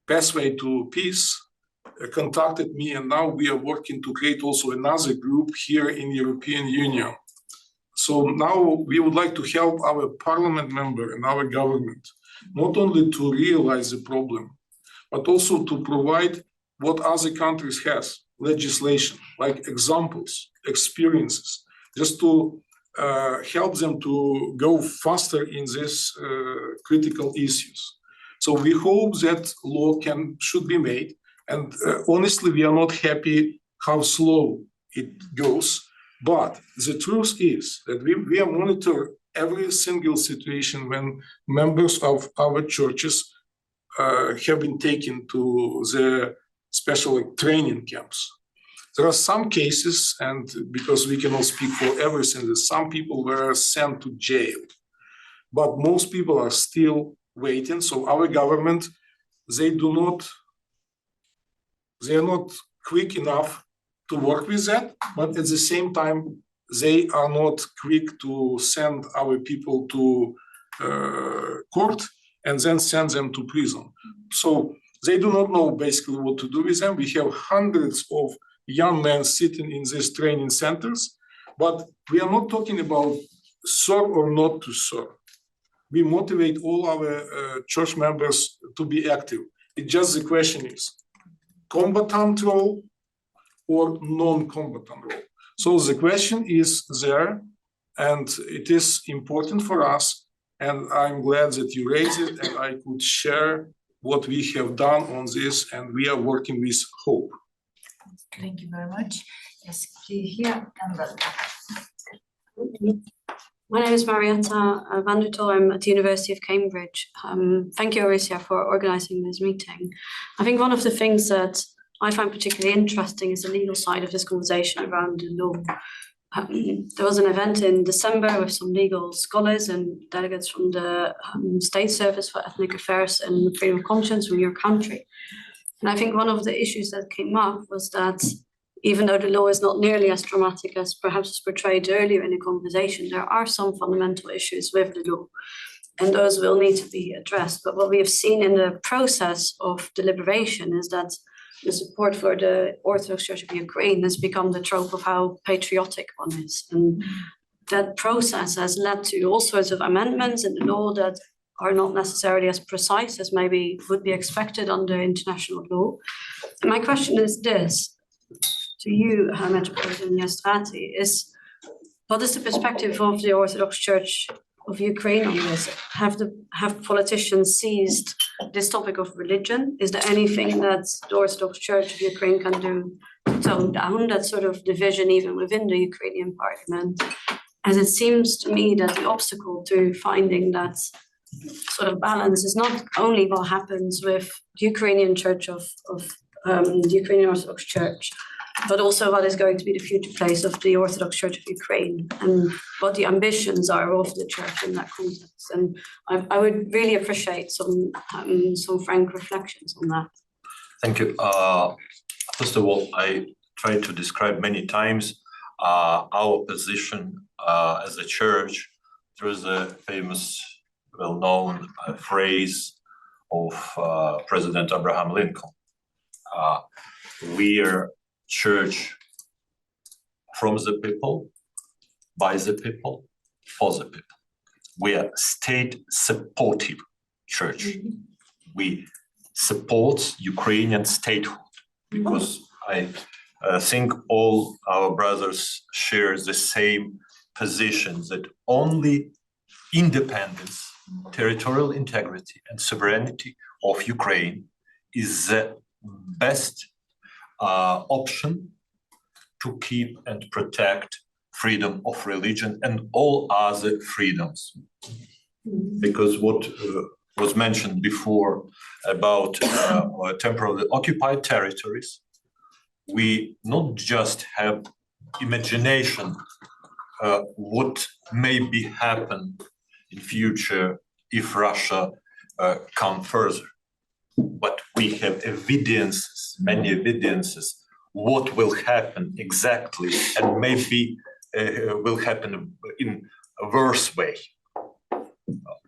Pathway to Peace contacted me, and now we are working to create also another group here in the European Union. So now we would like to help our parliament member and our government, not only to realize the problem, but also to provide what other countries has, legislation, like examples, experiences, just to help them to go faster in these critical issues. So we hope that law should be made. And honestly, we are not happy how slow it goes. But the truth is that we are monitor every single situation when members of our churches have been taken to the special training camps. There are some cases, and because we cannot speak for everything, that some people were sent to jail. But most people are still waiting. So our government, they are not quick enough to work with that, but at the same time, they are not quick to send our people to court and then send them to prison. So they do not know basically what to do with them. We have hundreds of young men sitting in these training centers, but we are not talking about serve or not to serve. We motivate all our church members to be active. It's just the question is combatant role or non-combatant role. So the question is there, and it is important for us, and I'm glad that you raised it, and I could share what we have done on this, and we are working with hope. Thank you very much. Yes, here and then. My name is Marietta van der Tol. I'm at the University of Cambridge. Thank you, Orisia, for organising this meeting. I think one of the things that I find particularly interesting is the legal side of this conversation around the law. There was an event in December with some legal scholars and delegates from the State Service for Ethnic Affairs and Freedom of Conscience from your country. And I think one of the issues that came up was that even though the law is not nearly as dramatic as perhaps was portrayed earlier in the conversation, there are some fundamental issues with the law, and those will need to be addressed. But what we have seen in the process of deliberation is that the support for the Orthodox Church of Ukraine has become the trope of how patriotic one is. And that process has led to all sorts of amendments in the law that are not necessarily as precise as maybe would be expected under international law. And my question is this, to you, Metropolitan Yastrati, is what is the perspective of the Orthodox Church of Ukraine on this? Have politicians seized this topic of religion? Is there anything that the Orthodox Church of Ukraine can do to tone down that sort of division even within the Ukrainian parliament? As it seems to me that the obstacle to finding that sort of balance is not only what happens with the Ukrainian Church of the Ukrainian Orthodox Church, but also what is going to be the future place of the Orthodox Church of Ukraine and what the ambitions are of the church in that context. And I would really appreciate some frank reflections on that. Thank you. First of all, I tried to describe many times our position as a church through the famous, well-known phrase of President Abraham Lincoln. We are church from the people, by the people, for the people. We are state-supportive church. We support Ukrainian statehood because I think all our brothers share the same position that only independence, territorial integrity, and sovereignty of Ukraine is the best option to keep and protect freedom of religion and all other freedoms. Because what was mentioned before about temporarily occupied territories, we not just have imagination what may be happen in future if Russia come further, but we have evidences, many evidences, what will happen exactly, and maybe will happen in a worse way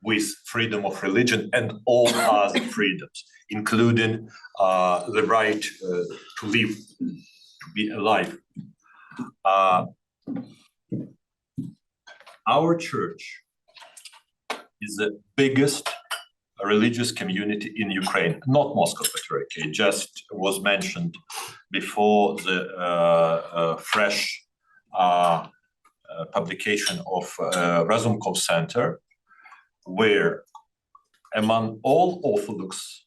with freedom of religion and all other freedoms, including the right to live, to be alive. Our church is the biggest religious community in Ukraine, not Moscow Patriarchate. It just was mentioned before the fresh publication of Razumkov Center, where among all Orthodox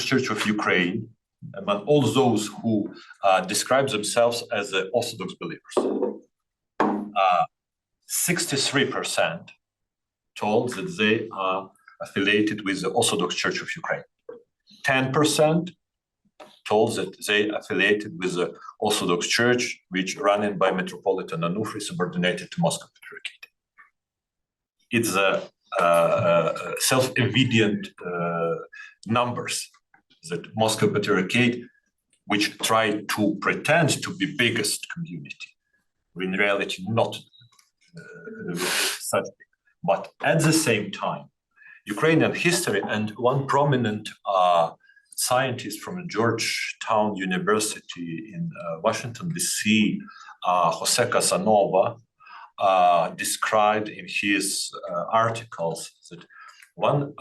Church of Ukraine, among all those who describe themselves as Orthodox believers, 63% told that they are affiliated with the Orthodox Church of Ukraine. 10% told that they affiliated with the Orthodox Church, which running by Metropolitan Onufry, subordinated to Moscow Patriarchate. It's self-evident numbers that Moscow Patriarchate, which tried to pretend to be biggest community, in reality not such big. But at the same time, Ukrainian history, and one prominent scientist from Georgetown University in Washington, D.C., Jose Casanova, described in his articles that one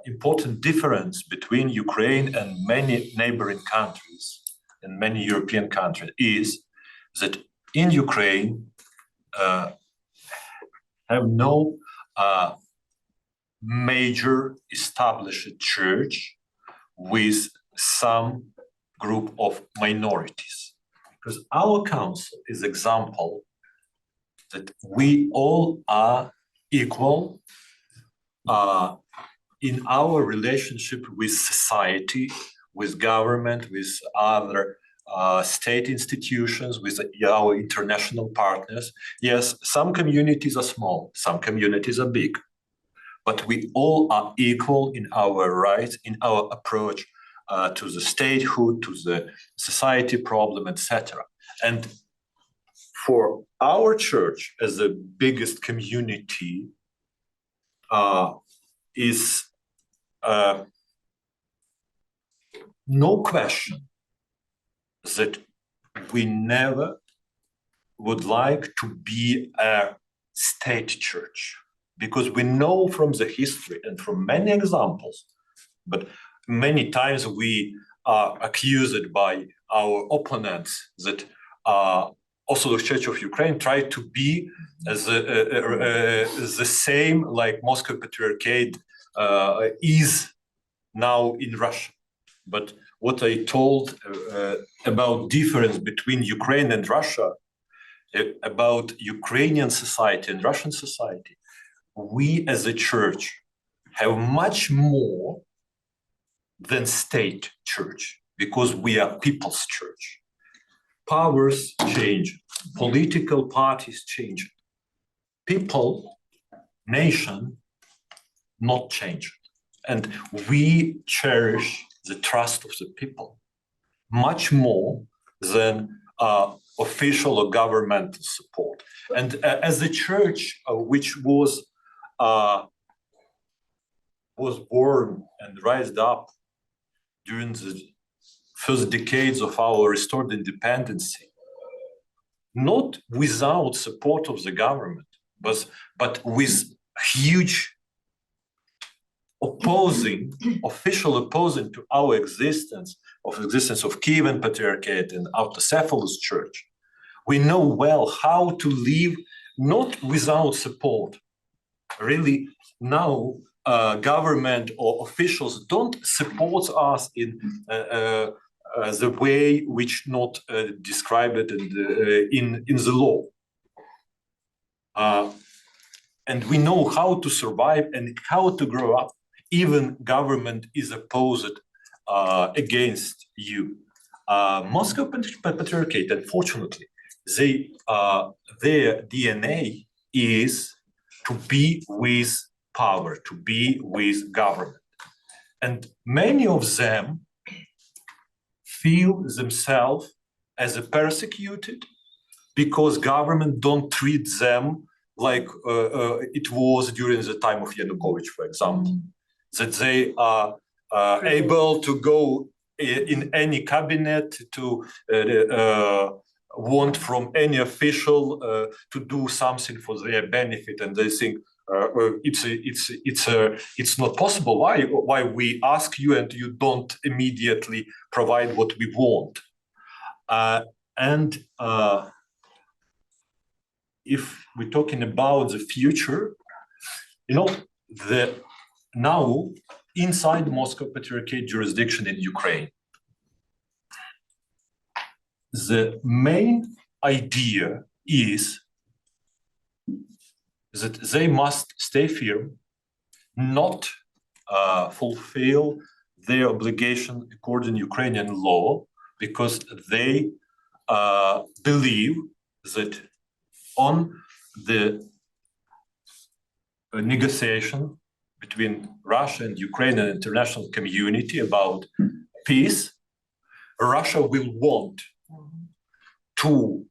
important difference between Ukraine and many neighboring countries and many European countries is that in Ukraine have no major established church with some group of minorities. Because our council is example that we all are equal in our relationship with society, with government, with other state institutions, with our international partners. Yes, some communities are small, some communities are big, but we all are equal in our rights, in our approach to the statehood, to the society problem, etc. And for our church as the biggest community is no question that we never would like to be a state church. because we know from the history and from many examples, but many times we are accused by our opponents that Orthodox Church of Ukraine tried to be the same like Moscow Patriarchate is now in Russia. But what I told about difference between Ukraine and Russia, about Ukrainian society and Russian society, we as a church have much more than state church, because we are people's church. Powers change, political parties change. People, nation, not change. And we cherish the trust of the people much more than official or governmental support. And as a church which was born and raised up during the first decades of our restored independence, not without support of the government, but with huge official opposing to our existence of Kyiv Patriarchate and Autocephalous Church. We know well how to live not without support. Really, now government or officials don't support us in the way which not described it in the law. And we know how to survive and how to grow up. Even government is opposed against you. Moscow Patriarchate, unfortunately, their DNA is to be with power, to be with government. And many of them feel themselves as a persecuted because government don't treat them like it was during the time of Yanukovych, for example, that they are able to go in any cabinet, to want from any official to do something for their benefit, and they think it's not possible. Why we ask you and you don't immediately provide what we want? If we're talking about the future, now inside Moscow Patriarchate jurisdiction in Ukraine, the main idea is that they must stay firm, not fulfill their obligation according to Ukrainian law, because they believe that on the negotiation between Russia and Ukraine and international community about peace, Russia will want to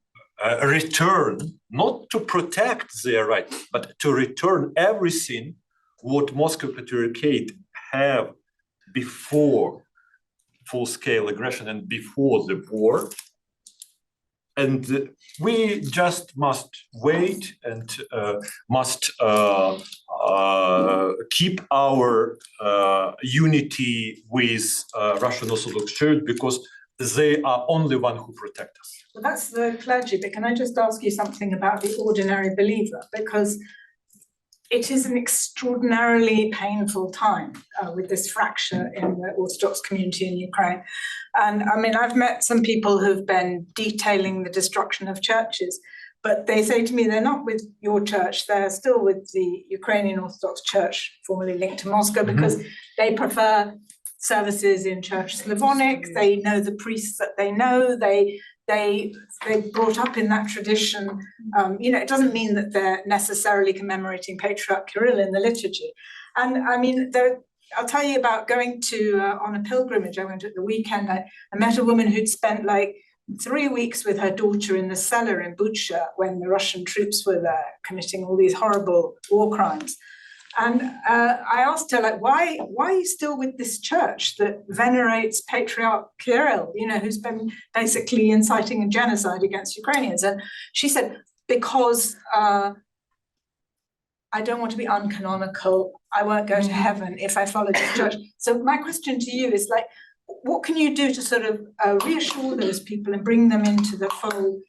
return, not to protect their rights, but to return everything what Moscow Patriarchate have before full-scale aggression and before the war. And we just must wait and must keep our unity with Russian Orthodox Church, because they are only one who protect us. Well, that's the clergy, but can I just ask you something about the ordinary believer? Because it is an extraordinarily painful time with this fracture in the Orthodox community in Ukraine. And I mean, I've met some people who've been detailing the destruction of churches, but they say to me they're not with your church, they're still with the Ukrainian Orthodox Church, formerly linked to Moscow, because they prefer services in Church Slavonic, they know the priests that they know, they brought up in that tradition. It doesn't mean that they're necessarily commemorating Patriarch Kirill in the liturgy. And I mean, I'll tell you about going to on a pilgrimage. I went at the weekend. I met a woman who'd spent like 3 weeks with her daughter in the cellar in Bucha when the Russian troops were there committing all these horrible war crimes. And I asked her, like, why are you still with this church that venerates Patriarch Kirill, who's been basically inciting a genocide against Ukrainians? And she said, because I don't want to be uncanonical. I won't go to heaven if I follow this church. So my question to you is like, what can you do to sort of reassure those people and bring them into the fold,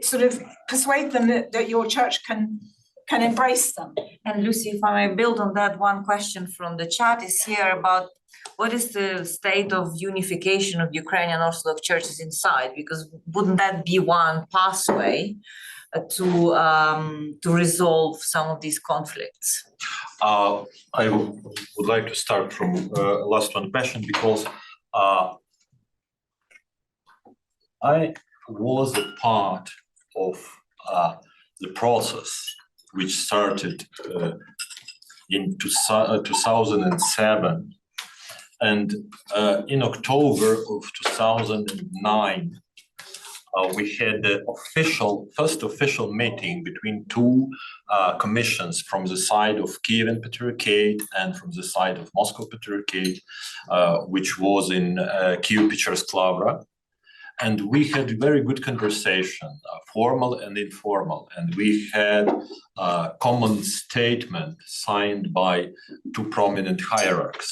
sort of persuade them that your church can embrace them? And Lucy, if I may build on that, one question from the chat is here about what is the state of unification of Ukrainian Orthodox churches inside? Because wouldn't that be one pathway to resolve some of these conflicts? I would like to start from last one question, because I was a part of the process which started in 2007, and in October of 2009 we had the first official meeting between two commissions from the side of Kyiv Patriarchate and from the side of Moscow Patriarchate, which was in Kyiv-Pechersk Lavra. And we had very good conversation, formal and informal, and we had a common statement signed by two prominent hierarchs.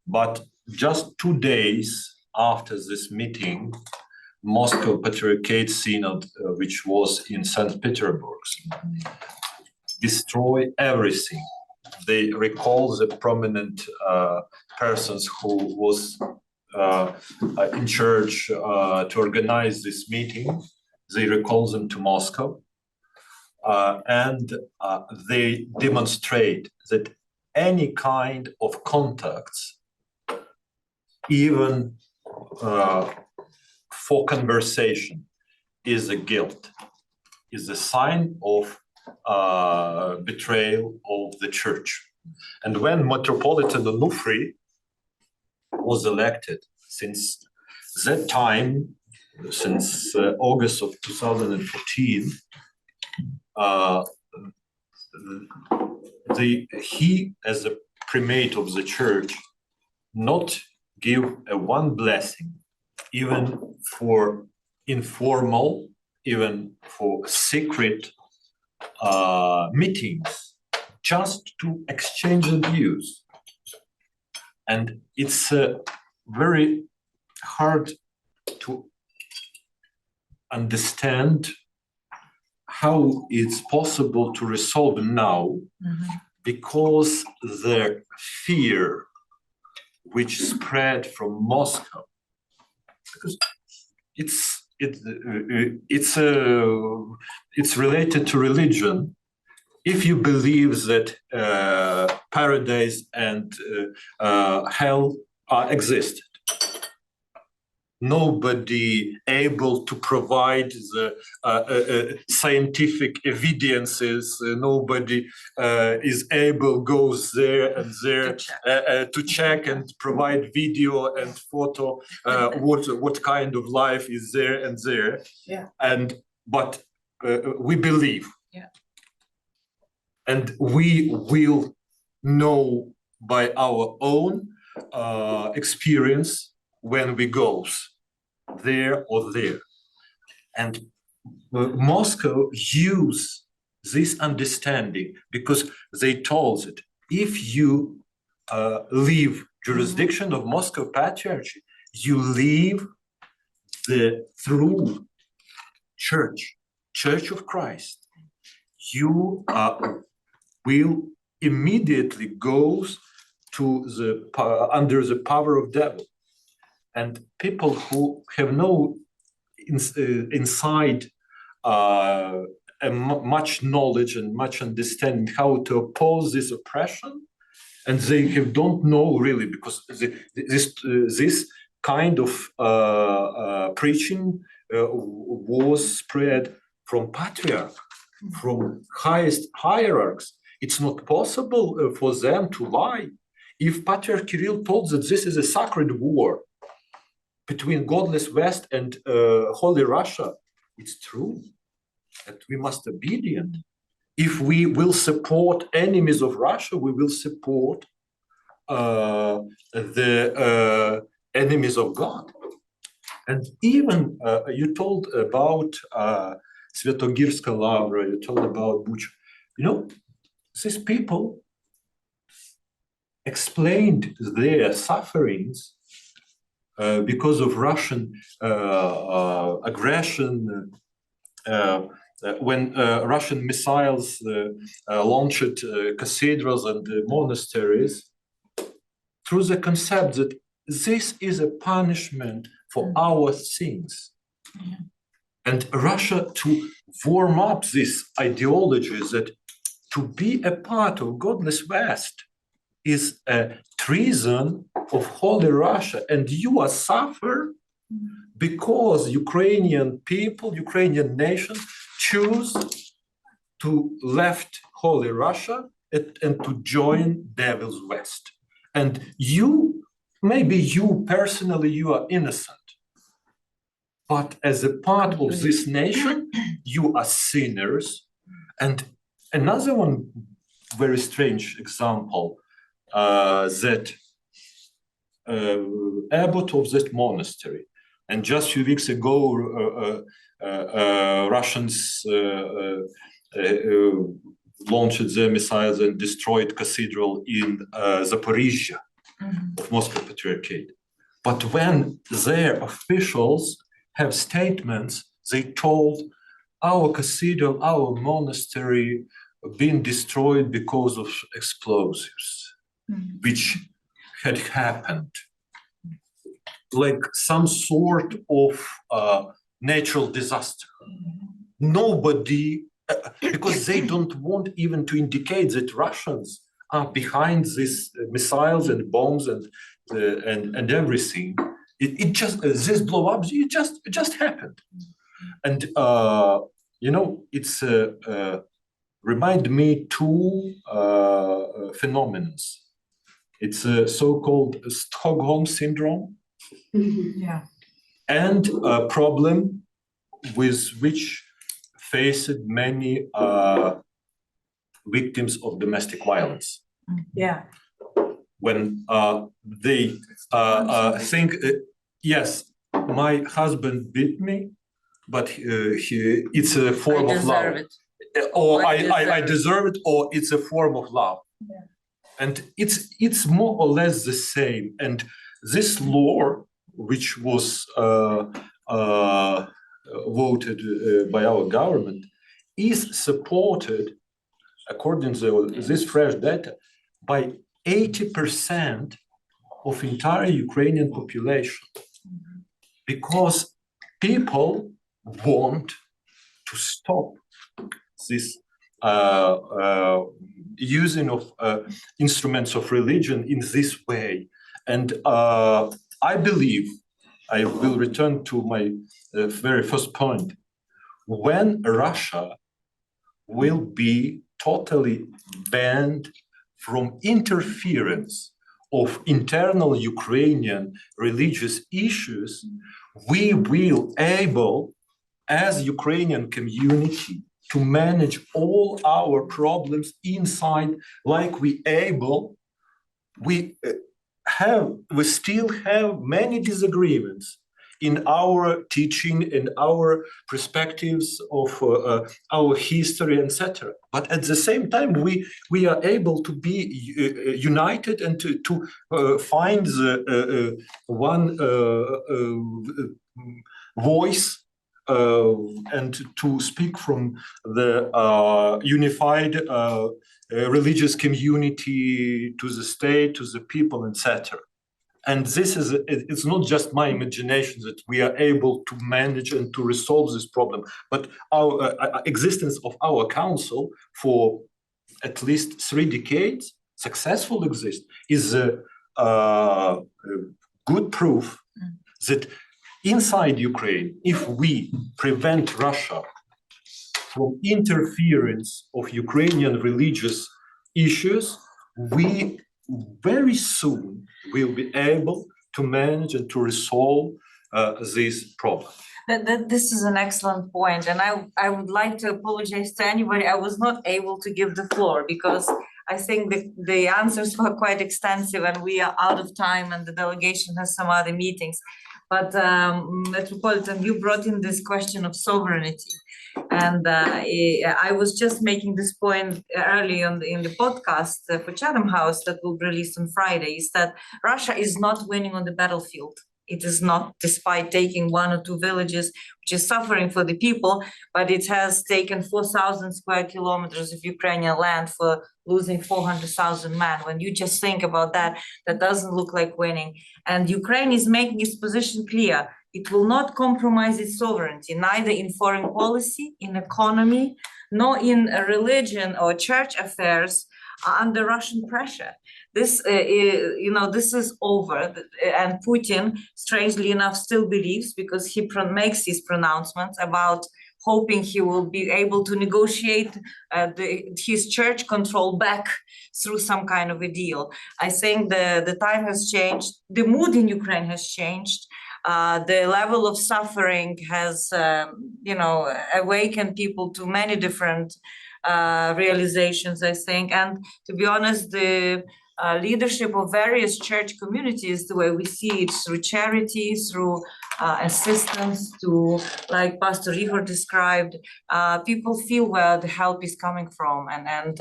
But just 2 days after this meeting, Moscow Patriarchate Synod, which was in St. Petersburg, destroy everything. They recall the prominent persons who was in charge to organize this meeting. They recall them to Moscow, and they demonstrate that any kind of contacts, even for conversation, is a guilt, is a sign of betrayal of the church. And when Metropolitan Onufry was elected, since that time, since August of 2014, he, as a primate of the church, not give one blessing, even for informal, even for secret meetings, just to exchange views. And it's very hard to understand how it's possible to resolve now, because the fear which spread from Moscow, because it's related to religion. If you believe that paradise and hell existed, nobody able to provide the scientific evidences, nobody is able goes there and there to check and provide video and photo what kind of life is there and there. Yeah. But we believe. Yeah. And we will know by our own experience when we go there or there. And Moscow used this understanding, because they told that if you leave jurisdiction of Moscow Patriarchy, you leave the true Church of Christ. You will immediately go to the under the power of devil. And people who have no inside much knowledge and much understanding how to oppose this oppression, and they don't know really, because this kind of preaching was spread from patriarch, from highest hierarchs. It's not possible for them to lie. If Patriarch Kirill told that this is a sacred war between godless West and Holy Russia, it's true that we must be obedient. If we will support enemies of Russia, we will support the enemies of God. And even you told about Svetogirska Lavra, you told about Bucha. You know, these people explained their sufferings because of Russian aggression, when Russian missiles launched cathedrals and monasteries, through the concept that this is a punishment for our sins. And Russia, to warm up this ideology that to be a part of godless West is a treason of Holy Russia, and you suffer because Ukrainian people, Ukrainian nation choose to left Holy Russia and to join Devil's West. And you, maybe you personally, you are innocent, but as a part of this nation, you are sinners. And another one very strange example, that abbot of that monastery, and just a few weeks ago, Russians launched their missiles and destroyed cathedral in Zaporizhia of Moscow Patriarchate. But when their officials have statements, they told our cathedral, our monastery being destroyed because of explosives, which had happened, like some sort of natural disaster. Nobody, because they don't want even to indicate that Russians are behind these missiles and bombs and everything. It just, this blow up, it just happened. And you know, it's remind me two phenomena. It's a so-called Stockholm syndrome, and a problem with which faced many victims of domestic violence. When they think, yes, my husband beat me, but it's a form of love. Or I deserve it, or it's a form of love. And it's more or less the same. And this law, which was voted by our government, is supported, according to this fresh data, by 80% of entire Ukrainian population, because people want to stop this using of instruments of religion in this way. And I believe, I will return to my very first point, when Russia will be totally banned from interference of internal Ukrainian religious issues, we will able, as Ukrainian community, to manage all our problems inside, like we still have many disagreements in our teaching and our perspectives of our history, etc. But at the same time, we are able to be united and to find the one voice and to speak from the unified religious community to the state, to the people, etc. And this is, it's not just my imagination that we are able to manage and to resolve this problem, but our existence of our council for at least 3 decades, successful exist, is a good proof that inside Ukraine, if we prevent Russia from interference of Ukrainian religious issues, we very soon will be able to manage and to resolve this problem. This is an excellent point, and I would like to apologize to anybody. I was not able to give the floor because I think the answers were quite extensive and we are out of time and the delegation has some other meetings. But Metropolitan, you brought in this question of sovereignty. And I was just making this point early in the podcast for Chatham House that will be released on Friday, is that Russia is not winning on the battlefield. It is not, despite taking 1 or 2 villages, which is suffering for the people, but it has taken 4,000 square kilometers of Ukrainian land for losing 400,000 men. When you just think about that, that doesn't look like winning. And Ukraine is making its position clear. It will not compromise its sovereignty, neither in foreign policy, in economy, nor in religion or church affairs under Russian pressure. This, this is over, and Putin, strangely enough, still believes, because he makes these pronouncements about hoping he will be able to negotiate his church control back through some kind of a deal. I think the time has changed. The mood in Ukraine has changed. The level of suffering has, awakened people to many different realizations, I think. And to be honest, the leadership of various church communities, the way we see it, through charity, through assistance, to, like Pastor Ihor described, people feel where the help is coming from. And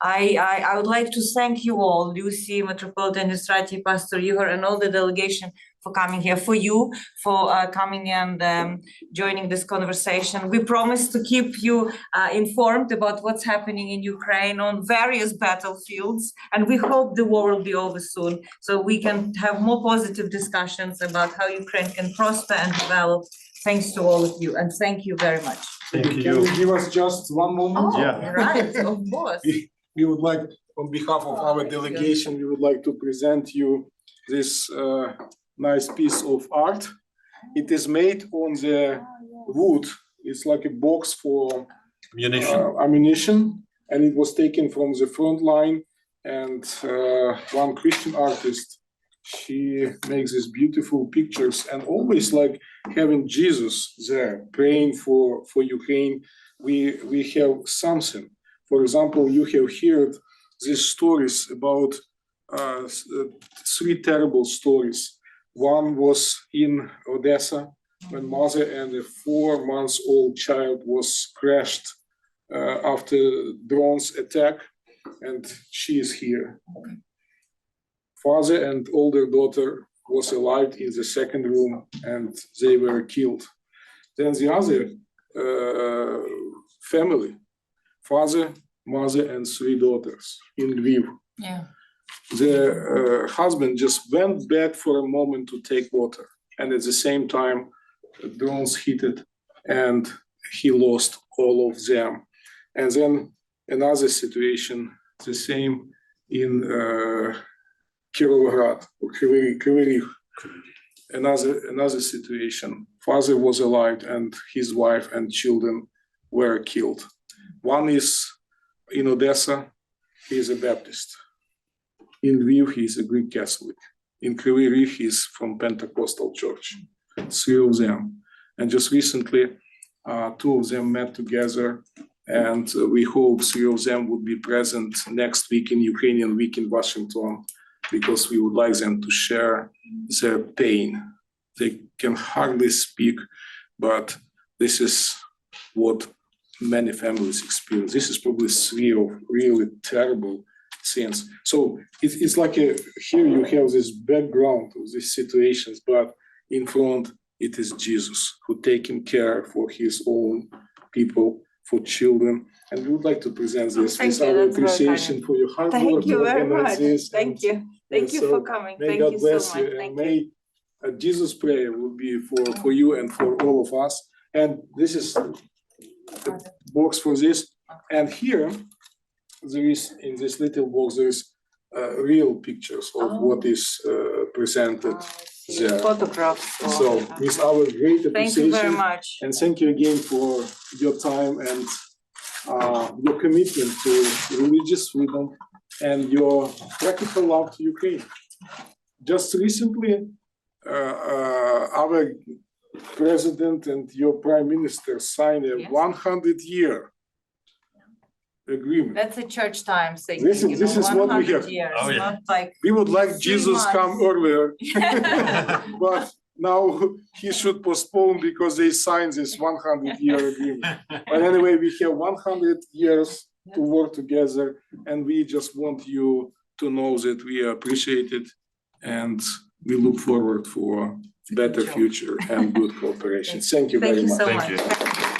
I would like to thank you all, Lucy, Metropolitan Administrative, Pastor Ihor, and all the delegation for coming here, for you, for coming and joining this conversation. We promise to keep you informed about what's happening in Ukraine on various battlefields, and we hope the war will be over soon, so we can have more positive discussions about how Ukraine can prosper and develop. Thanks to all of you, and thank you very much. Thank Can you. you give us just one moment? Yeah. Right, of course. We would like, on behalf of our delegation, we would like to present you this nice piece of art. It is made on the wood. It's like a box for ammunition, and it was taken from the front line. And one Christian artist, she makes these beautiful pictures, and always like having Jesus there praying for Ukraine. We have something. For example, you have heard these stories about 3 terrible stories. One was in Odessa, when mother and a 4-month-old child was crashed after drones attack, and she is here. Father and older daughter was alive in the second room, and they were killed. Then the other family, father, mother, and 3 daughters in Lviv. Yeah. The husband just went back for a moment to take water, and at the same time, drones hit it, and he lost all of them. And then another situation, the same in Kirovrad or Kryvyi. Another situation. Father was alive, and his wife and children were killed. One is in Odessa. He is a Baptist. In Lviv, he is a Greek Catholic. In Kryvyi Rih, he is from Pentecostal Church. 3 of them. And just recently, 2 of them met together, and we hope 3 of them would be present next week in Ukrainian Week in Washington, because we would like them to share their pain. They can hardly speak, but this is what many families experience. This is probably 3 of really terrible sins. So it's like here you have this background of these situations, but in front it is Jesus who taking care for his own people, for children. And we would like to present this with our appreciation for your hard work. Thank you very much. This. Thank you. Thank you for coming. May Thank God you bless so much. you, and Thank may you. Jesus' prayer will be for you and for all of us. And this is the box for this. And here, there is, in this little box, there is real pictures of what is presented there. Photographs. So, with our great Thank appreciation. you very much. And thank you again for your time and your commitment to religious freedom and your practical love to Ukraine. Just recently, our president and your prime minister signed a 100-year agreement. That's a church time thing. This is what we have. Years, Oh, yeah. not like We would like 3 Jesus months. come earlier, but now he should postpone because they signed this 100-year agreement. But anyway, we have 100 years to work together, and we just want you to know that we appreciate it, and we look forward for better future and good cooperation. Thank you very much. Thank you so Thank much. you.